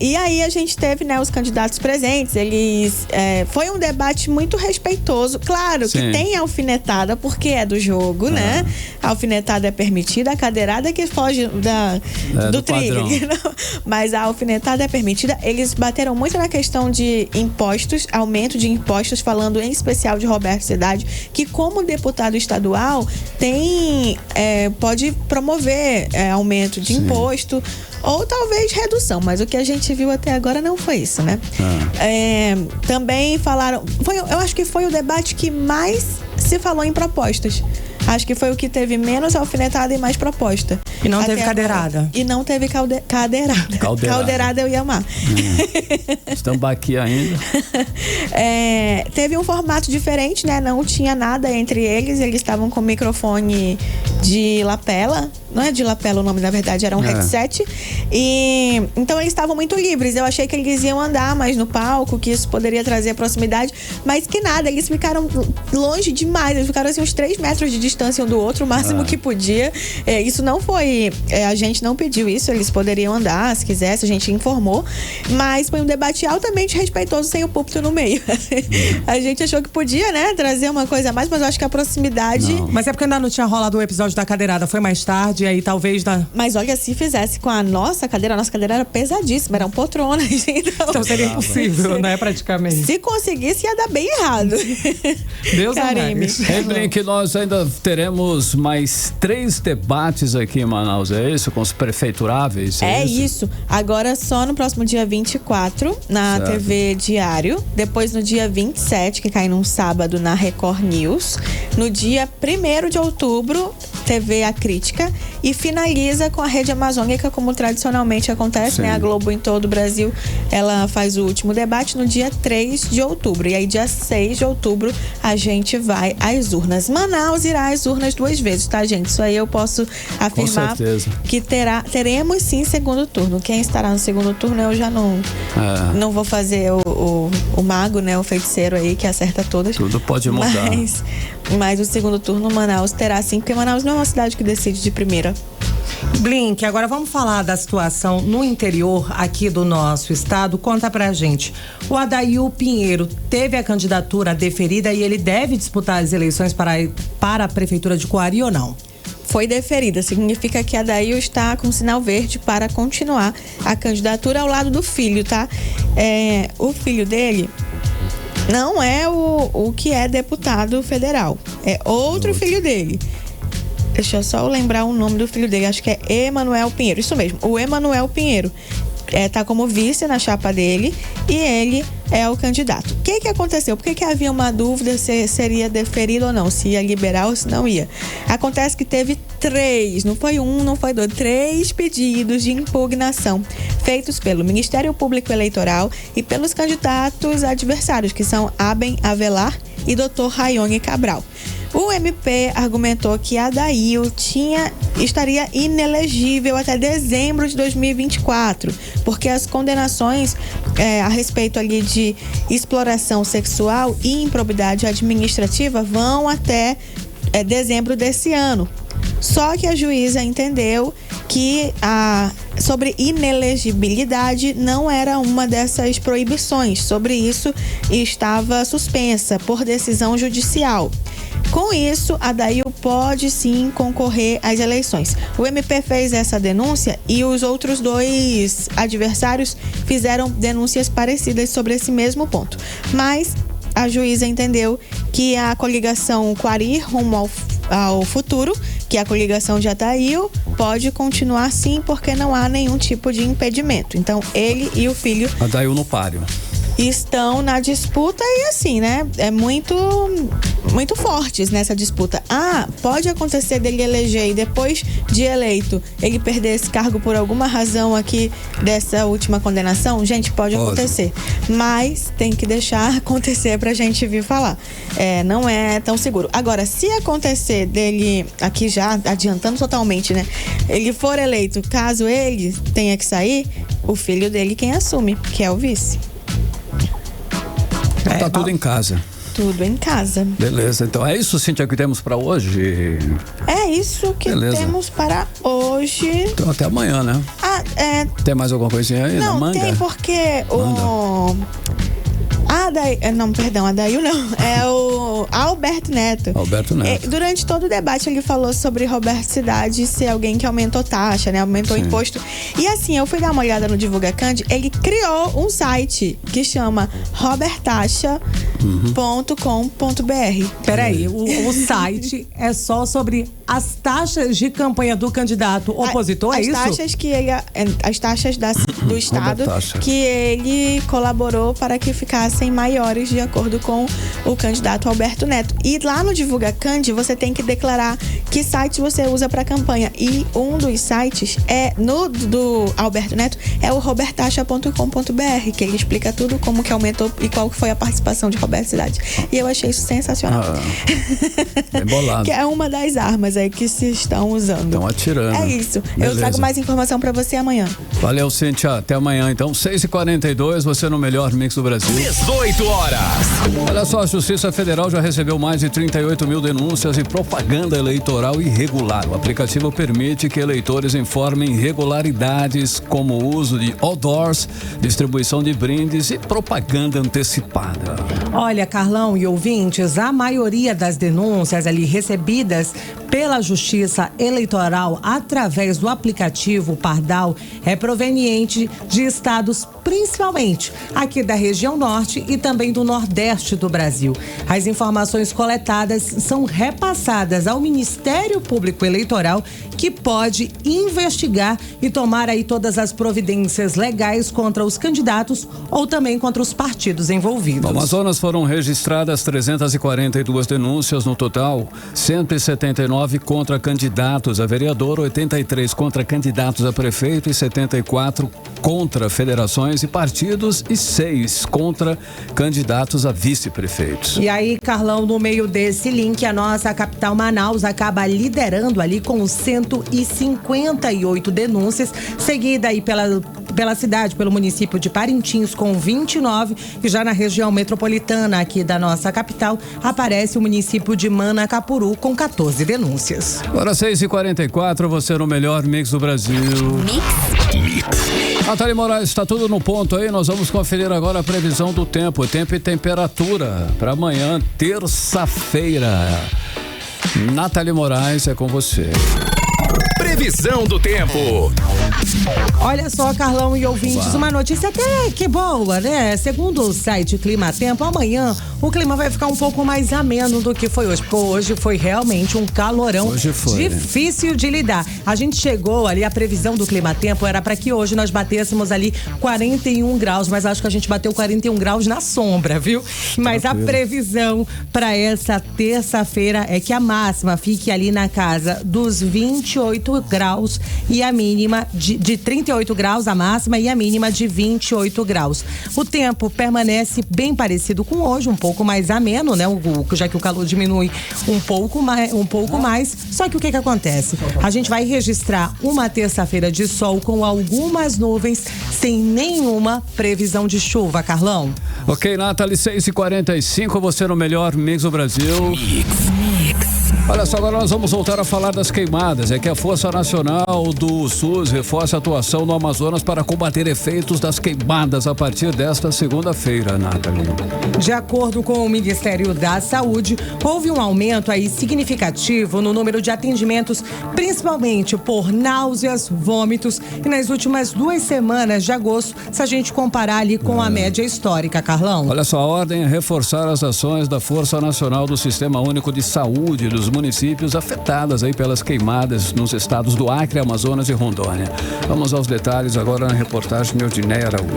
E aí a gente teve, né, os candidatos presentes. Eles foi um debate muito respeitoso. Claro que tem alfinetada, porque é do jogo, né? A alfinetada é permitida, a cadeirada que foge do trilho. Mas a alfinetada é permitida. Eles bateram muito na questão de impostos, aumento de impostos, falando em especial de Roberto Cidade, que como deputado estadual pode promover aumento de imposto ou talvez redução, mas o que a gente viu até agora não foi isso, né? Também falaram, eu acho que foi o debate que mais se falou em propostas. Acho que foi o que teve menos alfinetada e mais proposta. E não teve cadeirada. E não teve cadeirada. Caldeirada eu ia amar. Estamos aqui ainda. Teve um formato diferente, né? Não tinha nada entre eles. Eles estavam com microfone de lapela. Não é de lapela o nome, na verdade, era um headset. E então eles estavam muito livres. Eu achei que eles iam andar mais no palco, que isso poderia trazer proximidade, mas que nada, eles ficaram longe demais. Eles ficaram assim uns 3 metros de distância um do outro, o máximo que podia. Isso não foi, a gente não pediu isso, eles poderiam andar se quisesse, a gente informou, mas foi um debate altamente respeitoso sem o púlpito no meio. A gente achou que podia, né, trazer uma coisa a mais, mas eu acho que a proximidade... Mas é porque ainda não tinha rolado o episódio da cadeirada, foi mais tarde, e aí talvez... Mas olha, se fizesse com a nossa cadeira era pesadíssima, eram poltronas, então seria impossível, né, praticamente. Se conseguisse, ia dar bem errado. Deus Karime. Que nós ainda teremos mais 3 debates aqui em Manaus, é isso? Com os prefeituráveis? É isso. Agora só no próximo dia 24, na TV Diário. Depois no dia 27, que cai num sábado, na Record News. No dia 1º de outubro, TV A Crítica. E finaliza com a Rede Amazônica, como tradicionalmente acontece, né? A Globo em todo o Brasil, ela faz o último debate no dia 3 de outubro. E aí, dia 6 de outubro, a gente vai às urnas. Manaus irá às urnas 2 vezes, tá, gente? Isso aí eu posso afirmar que teremos sim segundo turno. Quem estará no segundo turno, eu já não vou fazer o mago, né? O feiticeiro aí que acerta todas. Tudo pode mudar. Mas o segundo turno, Manaus terá sim, porque Manaus não é uma cidade que decide de primeira. Blink, agora vamos falar da situação no interior aqui do nosso estado. Conta pra gente. O Adail Pinheiro teve a candidatura deferida e ele deve disputar as eleições para a prefeitura de Coari ou não? Foi deferida, significa que a Adail está com sinal verde para continuar a candidatura ao lado do filho, tá? O filho dele não é o que é deputado federal, é outro filho dele. Deixa eu só lembrar o nome do filho dele, acho que é Emanuel Pinheiro, isso mesmo, o Emanuel Pinheiro. Tá como vice na chapa dele e ele é o candidato. O que aconteceu? Por que havia uma dúvida se seria deferido ou não, se ia liberar ou se não ia? Acontece que teve 3, não foi 1, não foi 2, 3 pedidos de impugnação feitos pelo Ministério Público Eleitoral e pelos candidatos adversários, que são Aben Avelar e Dr. Rayone Cabral. O MP argumentou que Adail estaria inelegível até dezembro de 2024, porque as condenações a respeito ali de exploração sexual e improbidade administrativa vão até dezembro desse ano. Só que a juíza entendeu que sobre inelegibilidade não era uma dessas proibições. Sobre isso, estava suspensa por decisão judicial. Com isso, Adail pode sim concorrer às eleições. O MP fez essa denúncia e os outros 2 adversários fizeram denúncias parecidas sobre esse mesmo ponto. Mas a juíza entendeu que a coligação Quari rumo ao futuro, que a coligação de Adail pode continuar sim, porque não há nenhum tipo de impedimento. Então, ele e o filho... Adail no páreo. Estão na disputa e assim, né? É muito fortes nessa disputa. Pode acontecer dele eleger e depois de eleito ele perder esse cargo por alguma razão aqui dessa última condenação? Gente, pode acontecer. Mas tem que deixar acontecer pra gente vir falar. Não é tão seguro. Agora, se acontecer dele, aqui já adiantando totalmente, né? Ele for eleito, caso ele tenha que sair, o filho dele quem assume, que é o vice. Tá tudo em casa. Tudo em casa. Beleza, então é isso, Cíntia, que temos para hoje? É isso que temos para hoje. Então até amanhã, né? Tem mais alguma coisinha aí? Não, tem porque Adail não. É o Alberto Neto. Alberto Neto. Durante todo o debate ele falou sobre Roberto Cidade ser alguém que aumentou taxa, né? Aumentou imposto. E assim, eu fui dar uma olhada no Divulga Cand, ele criou um site que chama robertacha.com.br. Peraí, o site é só sobre as taxas de campanha do candidato opositor, é isso? As taxas do Estado que ele colaborou para que ficassem maiores de acordo com o candidato Alberto Neto. E lá no Divulga Cand você tem que declarar que site você usa para campanha. E um dos sites do Alberto Neto é o robertacha.com.br, que ele explica tudo como que aumentou e qual foi a participação de Roberto Cidade. E eu achei isso sensacional. Bem bolado. Que é uma das armas aí que se estão usando. Estão atirando. É isso. Beleza. Eu trago mais informação para você amanhã. Valeu, Cíntia. Até amanhã, então. 6h42, você no melhor mix do Brasil. 18 horas. Olha só, a Justiça Federal já recebeu mais de 38 mil denúncias de propaganda eleitoral irregular. O aplicativo permite que eleitores informem irregularidades como o uso de outdoors, distribuição de brindes e propaganda antecipada. Olha, Carlão e ouvintes, a maioria das denúncias ali recebidas pela Justiça Eleitoral através do aplicativo Pardal é proveniente de estados, principalmente aqui da região norte e também do nordeste do Brasil. As informações coletadas são repassadas ao Ministério Público Eleitoral, que pode investigar e tomar aí todas as providências legais contra os candidatos ou também contra os partidos envolvidos. No Amazonas foram registradas 342 denúncias no total, 179 contra candidatos a vereador, 83 contra candidatos a prefeito e 74 contra federações e partidos e 6 contra candidatos a vice-prefeitos. E aí, Carlão, no meio desse link, a nossa capital Manaus acaba liderando ali com 158 denúncias, seguida aí pela cidade, pelo município de Parintins com 29 e já na região metropolitana aqui da nossa capital aparece o município de Manacapuru com 14 denúncias. Agora 6h44, você no melhor mix do Brasil. Mix. Natália Moraes, está tudo no ponto aí, nós vamos conferir agora a previsão do tempo e temperatura para amanhã, terça-feira. Natália Moraes, é com você. Previsão do tempo. Olha só, Carlão e ouvintes, uma notícia até que boa, né? Segundo o site Clima Tempo, amanhã o clima vai ficar um pouco mais ameno do que foi hoje. Porque hoje foi realmente um calorão difícil de lidar. A gente chegou ali, a previsão do Clima Tempo era para que hoje nós batêssemos ali 41 graus, mas acho que a gente bateu 41 graus na sombra, viu? Mas a previsão para essa terça-feira é que a máxima fique ali na casa dos 28 graus e a mínima de 38 graus a máxima e a mínima de 28 graus. O tempo permanece bem parecido com hoje, um pouco mais ameno, né? Já que o calor diminui um pouco mais. Só que o que acontece? A gente vai registrar uma terça-feira de sol com algumas nuvens, sem nenhuma previsão de chuva, Carlão. Ok, Nathalie, 6h45, você no melhor mix do Brasil. Olha só, agora nós vamos voltar a falar das queimadas. É que a Força Nacional do SUS reforça a atuação no Amazonas para combater efeitos das queimadas a partir desta segunda-feira, Nathalie. De acordo com o Ministério da Saúde, houve um aumento aí significativo no número de atendimentos, principalmente por náuseas, vômitos, e nas últimas 2 semanas de agosto, se a gente comparar ali com a média histórica, Carlão. Olha só, a ordem é reforçar as ações da Força Nacional do Sistema Único de Saúde dos municípios afetadas aí pelas queimadas nos estados do Acre, Amazonas e Rondônia. Vamos aos detalhes agora na reportagem de Eudinéia Araújo.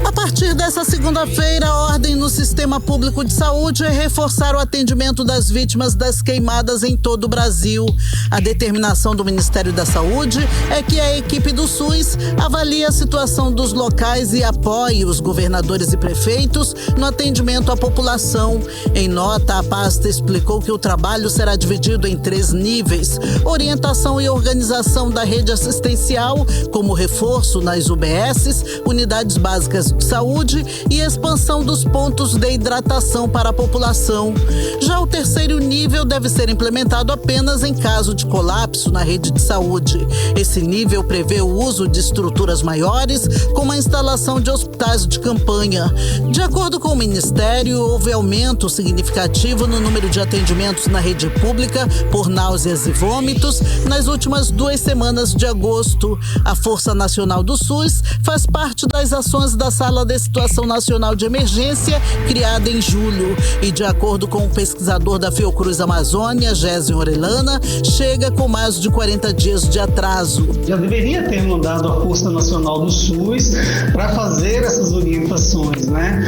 A partir dessa segunda-feira, a ordem no Sistema Público de Saúde é reforçar o atendimento das vítimas das queimadas em todo o Brasil. A determinação do Ministério da Saúde é que a equipe do SUS avalie a situação dos locais e apoie os governadores e prefeitos no atendimento à população. Em nota, a pasta explicou que o trabalho será dividido em 3 níveis: orientação e organização da rede assistencial, como reforço nas UBSs, unidades básicas de saúde, e expansão dos pontos de hidratação para a população. Já o 3º nível deve ser implementado apenas em caso de colapso na rede de saúde. Esse nível prevê o uso de estruturas maiores, como a instalação de hospitais de campanha. De acordo com o Ministério, houve aumento significativo no número de atendimentos na rede pública por náuseas e vômitos nas últimas 2 semanas de agosto. A Força Nacional do SUS faz parte das ações da Sala de Situação Nacional de Emergência, criada em julho. E de acordo com o pesquisador da Fiocruz Amazônia, Gésio Orellana, chega com mais de 40 dias de atraso. Já deveria ter mandado a Força Nacional do SUS para fazer essas orientações, né?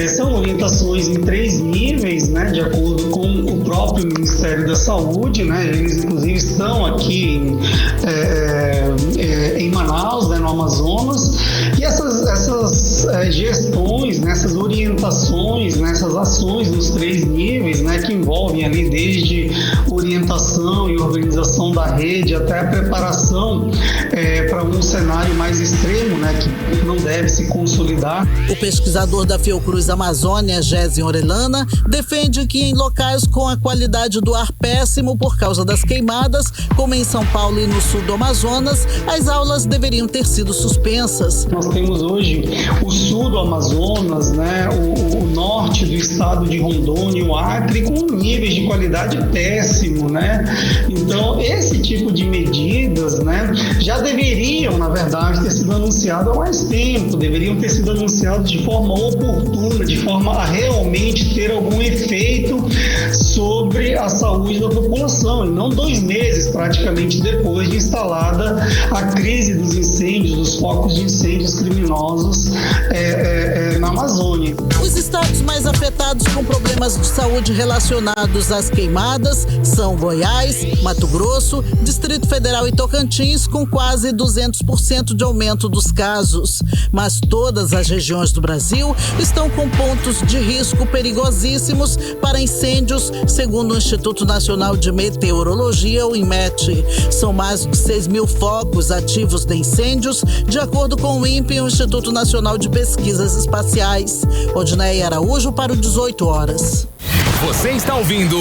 São orientações em 3 níveis, né? De acordo com o próprio Ministério da Saúde, né? Eles inclusive estão aqui em Manaus, né? No Amazonas, e essas gestões, nessas orientações, nessas ações nos 3 níveis, né, que envolvem ali desde orientação e organização da rede até a preparação para um cenário mais extremo, né, que não deve se consolidar. O pesquisador da Fiocruz Amazônia, Gésio Orellana, defende que em locais com a qualidade do ar péssimo por causa das queimadas, como em São Paulo e no sul do Amazonas, as aulas deveriam ter sido suspensas. Nós temos hoje o sul do Amazonas, né, o norte do estado de Rondônia, o Acre, com níveis de qualidade péssimo, né? Então, esse tipo de medidas, né, já deveriam, na verdade, ter sido anunciadas há mais tempo, deveriam ter sido anunciadas de forma oportuna, de forma a realmente ter algum efeito sobre a saúde da população, e não 2 meses praticamente depois de instalada a crise dos incêndios, dos focos de incêndios criminosos na Amazônia. Os estados mais afetados com problemas de saúde relacionados às queimadas são Goiás, Mato Grosso, Distrito Federal e Tocantins, com quase 200% de aumento dos casos. Mas todas as regiões do Brasil estão com pontos de risco perigosíssimos para incêndios, segundo o Instituto Nacional de Meteorologia, o INMET. São mais de 6.000 focos ativos de incêndios, de acordo com o INPE, o Instituto Nacional de Pesquisas Espaciais. Eudinéia Araújo para o 18 horas. Você está ouvindo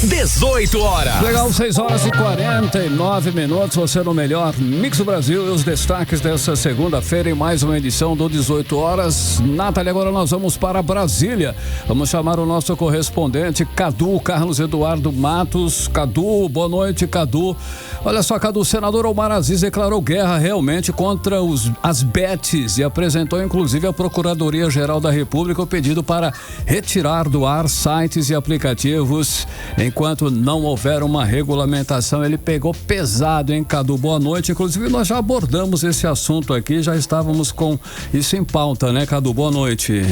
18 horas. Legal, 6h49. Você no melhor Mix do Brasil e os destaques dessa segunda-feira em mais uma edição do 18 horas. Nathalie, agora nós vamos para Brasília. Vamos chamar o nosso correspondente Cadu, Carlos Eduardo Matos. Cadu, boa noite, Cadu. Olha só, Cadu, o senador Omar Aziz declarou guerra realmente contra as bets e apresentou inclusive à Procuradoria-Geral da República o pedido para retirar do ar sites e aplicativos enquanto não houver uma regulamentação. Ele pegou pesado, hein, Cadu? Boa noite. Inclusive nós já abordamos esse assunto aqui, já estávamos com isso em pauta, né, Cadu? Boa noite.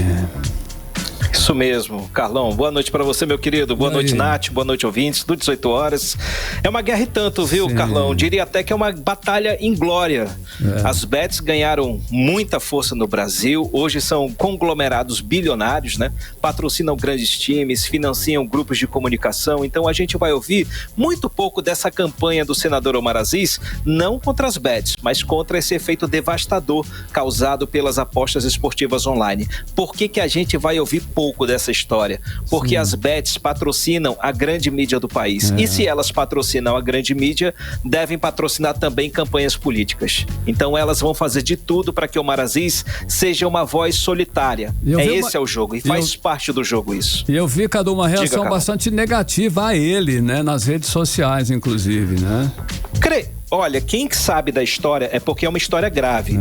Isso mesmo, Carlão. Boa noite para você, meu querido. Boa noite, Nath. Boa noite, ouvintes do 18 horas. É uma guerra e tanto, viu, Sim. Carlão? Diria até que é uma batalha inglória. As bets ganharam muita força no Brasil. Hoje são conglomerados bilionários, né? Patrocinam grandes times, financiam grupos de comunicação. Então a gente vai ouvir muito pouco dessa campanha do senador Omar Aziz, não contra as bets, mas contra esse efeito devastador causado pelas apostas esportivas online. Por que a gente vai ouvir pouco? pouco dessa história, porque as bets patrocinam a grande mídia do país. E se elas patrocinam a grande mídia, devem patrocinar também campanhas políticas. Então elas vão fazer de tudo para que Omar Aziz seja uma voz solitária. Esse é o jogo, e faz parte do jogo isso. E eu vi, Cadu, uma reação bastante negativa a ele, né? Nas redes sociais, inclusive, né? Olha, quem sabe da história é porque é uma história grave.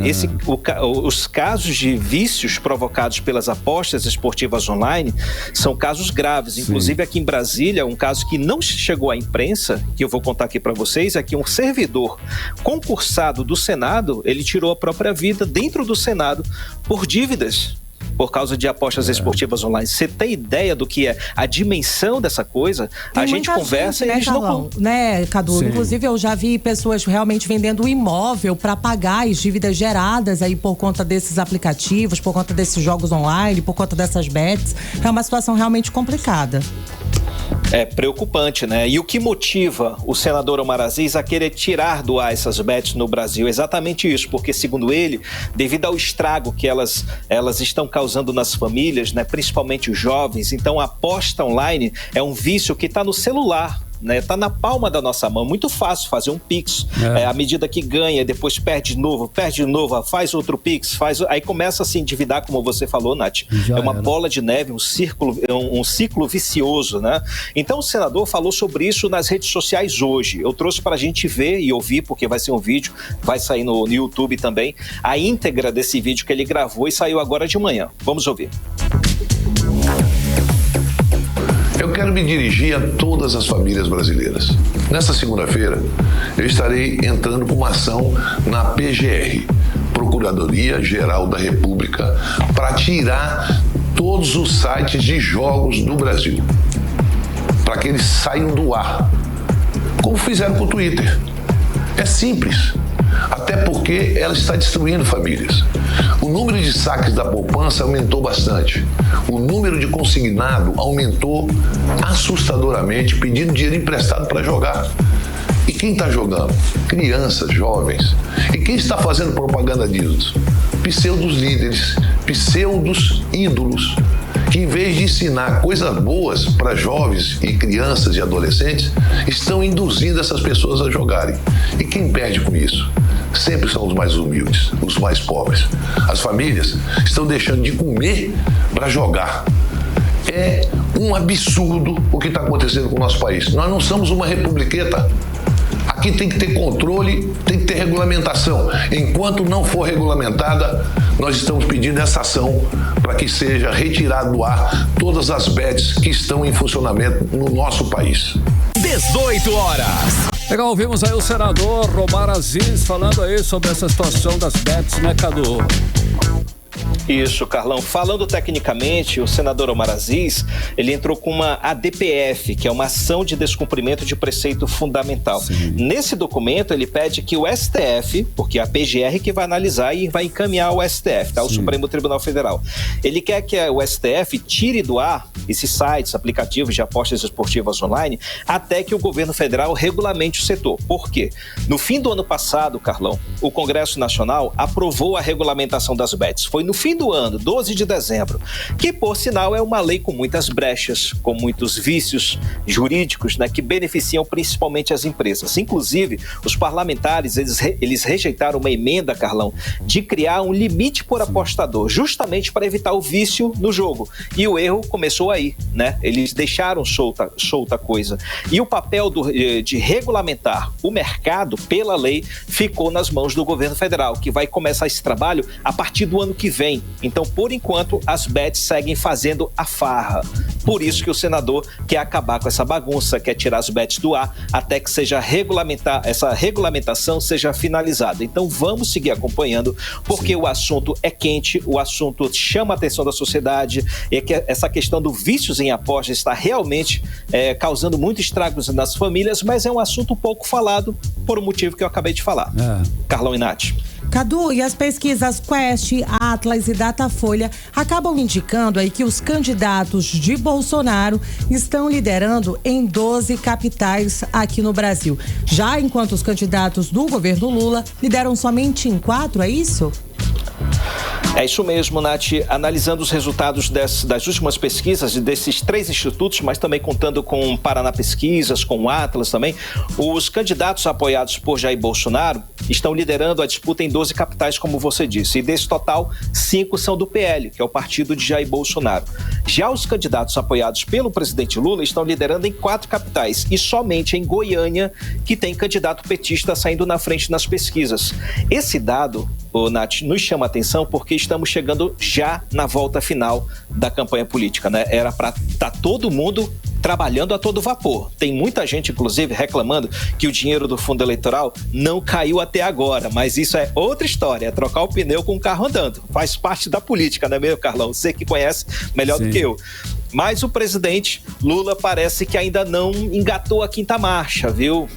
Os casos de vícios provocados pelas apostas esportivas online são casos graves. Inclusive aqui em Brasília, um caso que não chegou à imprensa, que eu vou contar aqui para vocês, é que um servidor concursado do Senado, ele tirou a própria vida dentro do Senado por dívidas, por causa de apostas esportivas online. Você tem ideia do que é a dimensão dessa coisa? Tem a gente conversa, né, Carlão, né, Cadu? Sim. Inclusive, eu já vi pessoas realmente vendendo imóvel para pagar as dívidas geradas aí por conta desses aplicativos, por conta desses jogos online, por conta dessas bets. É uma situação realmente complicada. É preocupante, né? E o que motiva o senador Omar Aziz a querer tirar do ar essas bets no Brasil? Exatamente isso, porque segundo ele, devido ao estrago que elas estão causando nas famílias, né? Principalmente os jovens, então a aposta online é um vício que está no celular, né? Tá na palma da nossa mão, muito fácil fazer um Pix, à medida que ganha, depois perde de novo, faz outro Pix, aí começa a se endividar, como você falou, Nath. É uma bola de neve, um ciclo vicioso, né? Então o senador falou sobre isso nas redes sociais hoje. Eu trouxe pra gente ver e ouvir, porque vai ser um vídeo, vai sair no YouTube também, a íntegra desse vídeo que ele gravou e saiu agora de manhã. Vamos ouvir. Eu quero me dirigir a todas as famílias brasileiras. Nesta segunda-feira, eu estarei entrando com uma ação na PGR, Procuradoria-Geral da República, para tirar todos os sites de jogos do Brasil, para que eles saiam do ar, como fizeram com o Twitter. É simples, até porque ela está destruindo famílias. O número de saques da poupança aumentou bastante. O número de consignado aumentou assustadoramente, pedindo dinheiro emprestado para jogar. E quem está jogando? Crianças, jovens. E quem está fazendo propaganda disso? Pseudos líderes, pseudos ídolos, que em vez de ensinar coisas boas para jovens e crianças e adolescentes, estão induzindo essas pessoas a jogarem. E quem perde com isso? Sempre são os mais humildes, os mais pobres. As famílias estão deixando de comer para jogar. É um absurdo o que está acontecendo com o nosso país. Nós não somos uma republiqueta. Aqui tem que ter controle, tem que ter regulamentação. Enquanto não for regulamentada, nós estamos pedindo essa ação para que seja retirado do ar todas as bets que estão em funcionamento no nosso país. 18 horas. Legal, ouvimos aí o senador Omar Aziz falando aí sobre essa situação das bets, né, Cadu? Isso, Carlão. Falando tecnicamente, o senador Omar Aziz, ele entrou com uma ADPF, que é uma ação de descumprimento de preceito fundamental. Sim. Nesse documento, ele pede que o STF, porque é a PGR que vai analisar e vai encaminhar ao STF, tá? O Supremo Tribunal Federal. Ele quer que o STF tire do ar esses sites, aplicativos de apostas esportivas online, até que o governo federal regulamente o setor. Por quê? No fim do ano passado, Carlão, o Congresso Nacional aprovou a regulamentação das bets. Foi no fim do ano, 12 de dezembro, que por sinal é uma lei com muitas brechas, com muitos vícios jurídicos, né, que beneficiam principalmente as empresas. Inclusive, os parlamentares, eles rejeitaram uma emenda, Carlão, de criar um limite por apostador, justamente para evitar o vício no jogo. E o erro começou aí, né? Eles deixaram solta a coisa. E o papel de regulamentar o mercado pela lei ficou nas mãos do governo federal, que vai começar esse trabalho a partir do ano que vem. Então, por enquanto, as bets seguem fazendo a farra. Por isso que o senador quer acabar com essa bagunça, quer tirar as bets do ar até que essa regulamentação seja finalizada. Então, vamos seguir acompanhando, porque o assunto é quente, o assunto chama a atenção da sociedade, e que essa questão do vícios em apostas está realmente causando muitos estragos nas famílias, mas é um assunto pouco falado por um motivo que eu acabei de falar. Carlão e Nath. Cadu, e as pesquisas Quest, Atlas e Datafolha acabam indicando aí que os candidatos de Bolsonaro estão liderando em 12 capitais aqui no Brasil. Já enquanto os candidatos do governo Lula lideram somente em 4, é isso? É isso mesmo, Nath. Analisando os resultados das últimas pesquisas desses 3 institutos, mas também contando com Paraná Pesquisas, com o Atlas também, os candidatos apoiados por Jair Bolsonaro estão liderando a disputa em 12 capitais, como você disse. E desse total, 5 são do PL, que é o partido de Jair Bolsonaro. Já os candidatos apoiados pelo presidente Lula estão liderando em 4 capitais e somente em Goiânia, que tem candidato petista saindo na frente nas pesquisas. Esse dado, Nath, nos chama a atenção porque estamos chegando já na volta final da campanha política, né? Era para estar todo mundo trabalhando a todo vapor. Tem muita gente, inclusive, reclamando que o dinheiro do fundo eleitoral não caiu até agora, mas isso é outra história, é trocar o pneu com o carro andando. Faz parte da política, não é mesmo, Carlão? Você que conhece melhor do que eu. Mas o presidente Lula parece que ainda não engatou a quinta marcha, viu,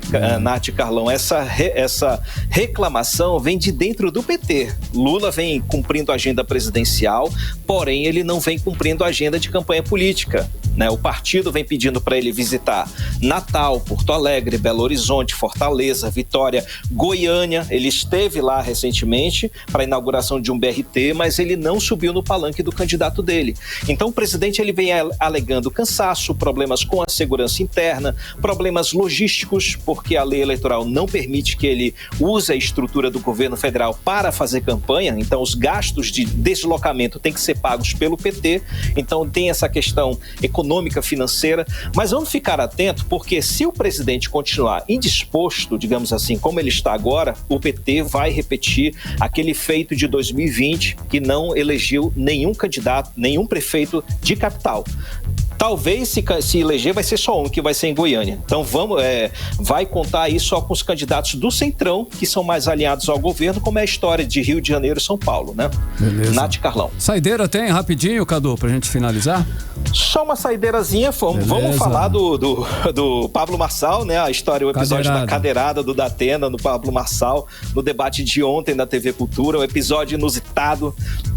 Nath e Carlão? Essa reclamação vem de dentro do PT. Lula vem cumprindo a agenda presidencial, porém ele não vem cumprindo a agenda de campanha política, né? O partido vem pedindo para ele visitar Natal, Porto Alegre, Belo Horizonte, Fortaleza, Vitória, Goiânia. Ele esteve lá recentemente para a inauguração de um BRT, mas ele não subiu no palanque do candidato dele. Então o presidente ele vem alegando cansaço, problemas com a segurança interna, problemas logísticos, porque a lei eleitoral não permite que ele use a estrutura do governo federal para fazer campanha, então os gastos de deslocamento têm que ser pagos pelo PT, então tem essa questão econômica, financeira, mas vamos ficar atento, porque se o presidente continuar indisposto, digamos assim, como ele está agora, o PT vai repetir aquele feito de 2020, que não elegeu nenhum candidato, nenhum prefeito de capital. Talvez se eleger vai ser só um, que vai ser em Goiânia. Então vai contar aí só com os candidatos do Centrão, que são mais alinhados ao governo, como é a história de Rio de Janeiro e São Paulo, né? Beleza. Nath, Carlão. Saideira tem, rapidinho, Cadu, pra gente finalizar? Só uma saideirazinha, vamos falar do Pablo Marçal, né? A história, o episódio da cadeirada do Datena, no Pablo Marçal, no debate de ontem da TV Cultura, um episódio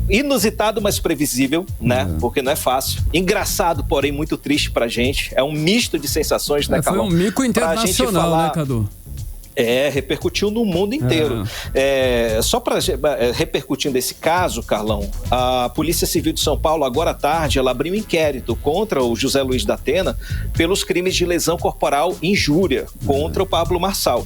inusitado, mas previsível, né? Porque não é fácil. Engraçado, porém muito triste pra gente. É um misto de sensações, né, Carlão? Foi um mico internacional, né, Cadu? Repercutiu no mundo inteiro. Só para repercutindo esse caso, Carlão, a Polícia Civil de São Paulo, agora à tarde, ela abriu um inquérito contra o José Luiz Datena pelos crimes de lesão corporal e injúria contra o Pablo Marçal.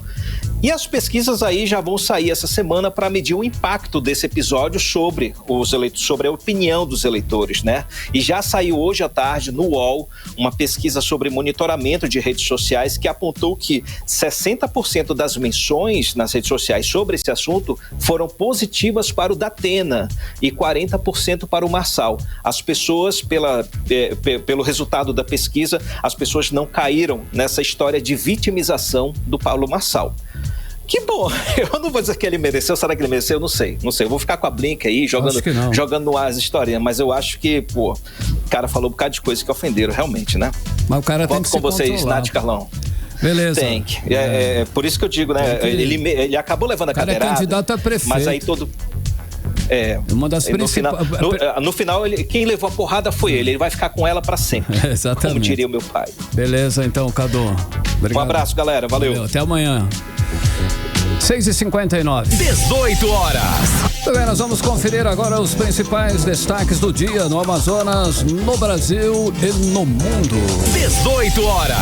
E as pesquisas aí já vão sair essa semana para medir o impacto desse episódio sobre a opinião dos eleitores, né? E já saiu hoje à tarde no UOL uma pesquisa sobre monitoramento de redes sociais que apontou que 60% das menções nas redes sociais sobre esse assunto foram positivas para o Datena e 40% para o Marçal. As pessoas, pelo resultado da pesquisa, as pessoas não caíram nessa história de vitimização do Pablo Marçal. Que bom, eu não vou dizer que ele mereceu, será que ele mereceu? Não sei, eu vou ficar com a Blink aí, jogando no ar as historinhas, mas eu acho que, o cara falou um bocado de coisas que ofenderam realmente, né? Mas o cara tem que se controlar. Volto com vocês, Nath, Carlão. Beleza. Tem que. Por isso que eu digo, né? Ele acabou levando a cadeirada. É candidato a prefeito. Mas aí todo... uma das principais... No final, quem levou a porrada foi ele. Ele vai ficar com ela pra sempre. Exatamente. Como diria o meu pai. Beleza, então, Cadu. Obrigado. Um abraço, galera. Valeu. Até amanhã. 6h59. 18 horas. Muito bem, nós vamos conferir agora os principais destaques do dia no Amazonas, no Brasil e no mundo. 18 horas.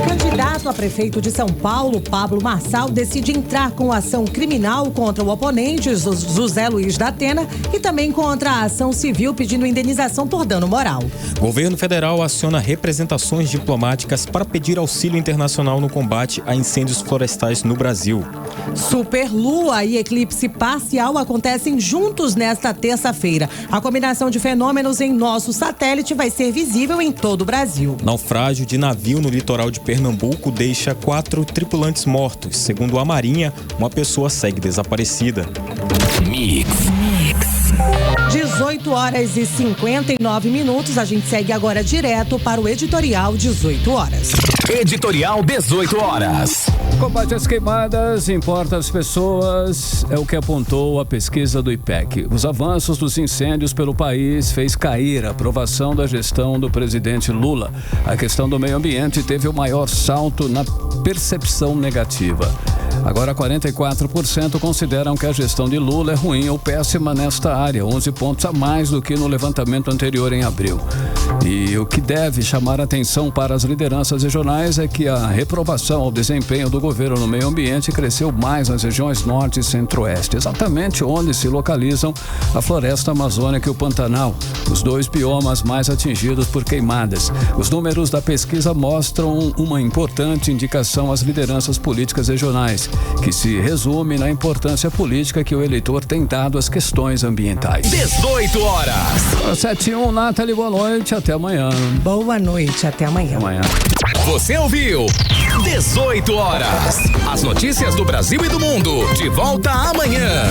Candidato a prefeito de São Paulo, Pablo Marçal, decide entrar com ação criminal contra o oponente, José Luiz Datena, e também contra a ação civil pedindo indenização por dano moral. Governo federal aciona representações diplomáticas para pedir auxílio internacional no combate a incêndios florestais no Brasil. Superlua e eclipse parcial acontecem juntos nesta terça-feira. A combinação de fenômenos em nosso satélite vai ser visível em todo o Brasil. Naufrágio de navio no litoral de Pernambuco deixa 4 tripulantes mortos. Segundo a Marinha, uma pessoa segue desaparecida. Mix. 18 horas e 59 minutos. A gente segue agora direto para o editorial 18 horas. Editorial 18 horas. Combate às queimadas importa as pessoas, é o que apontou a pesquisa do IPEC. Os avanços dos incêndios pelo país fez cair a aprovação da gestão do presidente Lula. A questão do meio ambiente teve o maior salto na percepção negativa. Agora 44% consideram que a gestão de Lula é ruim ou péssima nesta área, 11 pontos a mais do que no levantamento anterior em abril. E o que deve chamar atenção para as lideranças regionais é que a reprovação ao desempenho do governo no meio ambiente cresceu mais nas regiões norte e centro-oeste, exatamente onde se localizam a floresta amazônica e o Pantanal, os dois biomas mais atingidos por queimadas. Os números da pesquisa mostram uma importante indicação às lideranças políticas regionais, que se resume na importância política que o eleitor tem dado às questões ambientais. 18 horas. 7:01, Nathalie, boa noite, até amanhã. Boa noite, até amanhã. Você ouviu 18 horas. As notícias do Brasil e do mundo. De volta amanhã.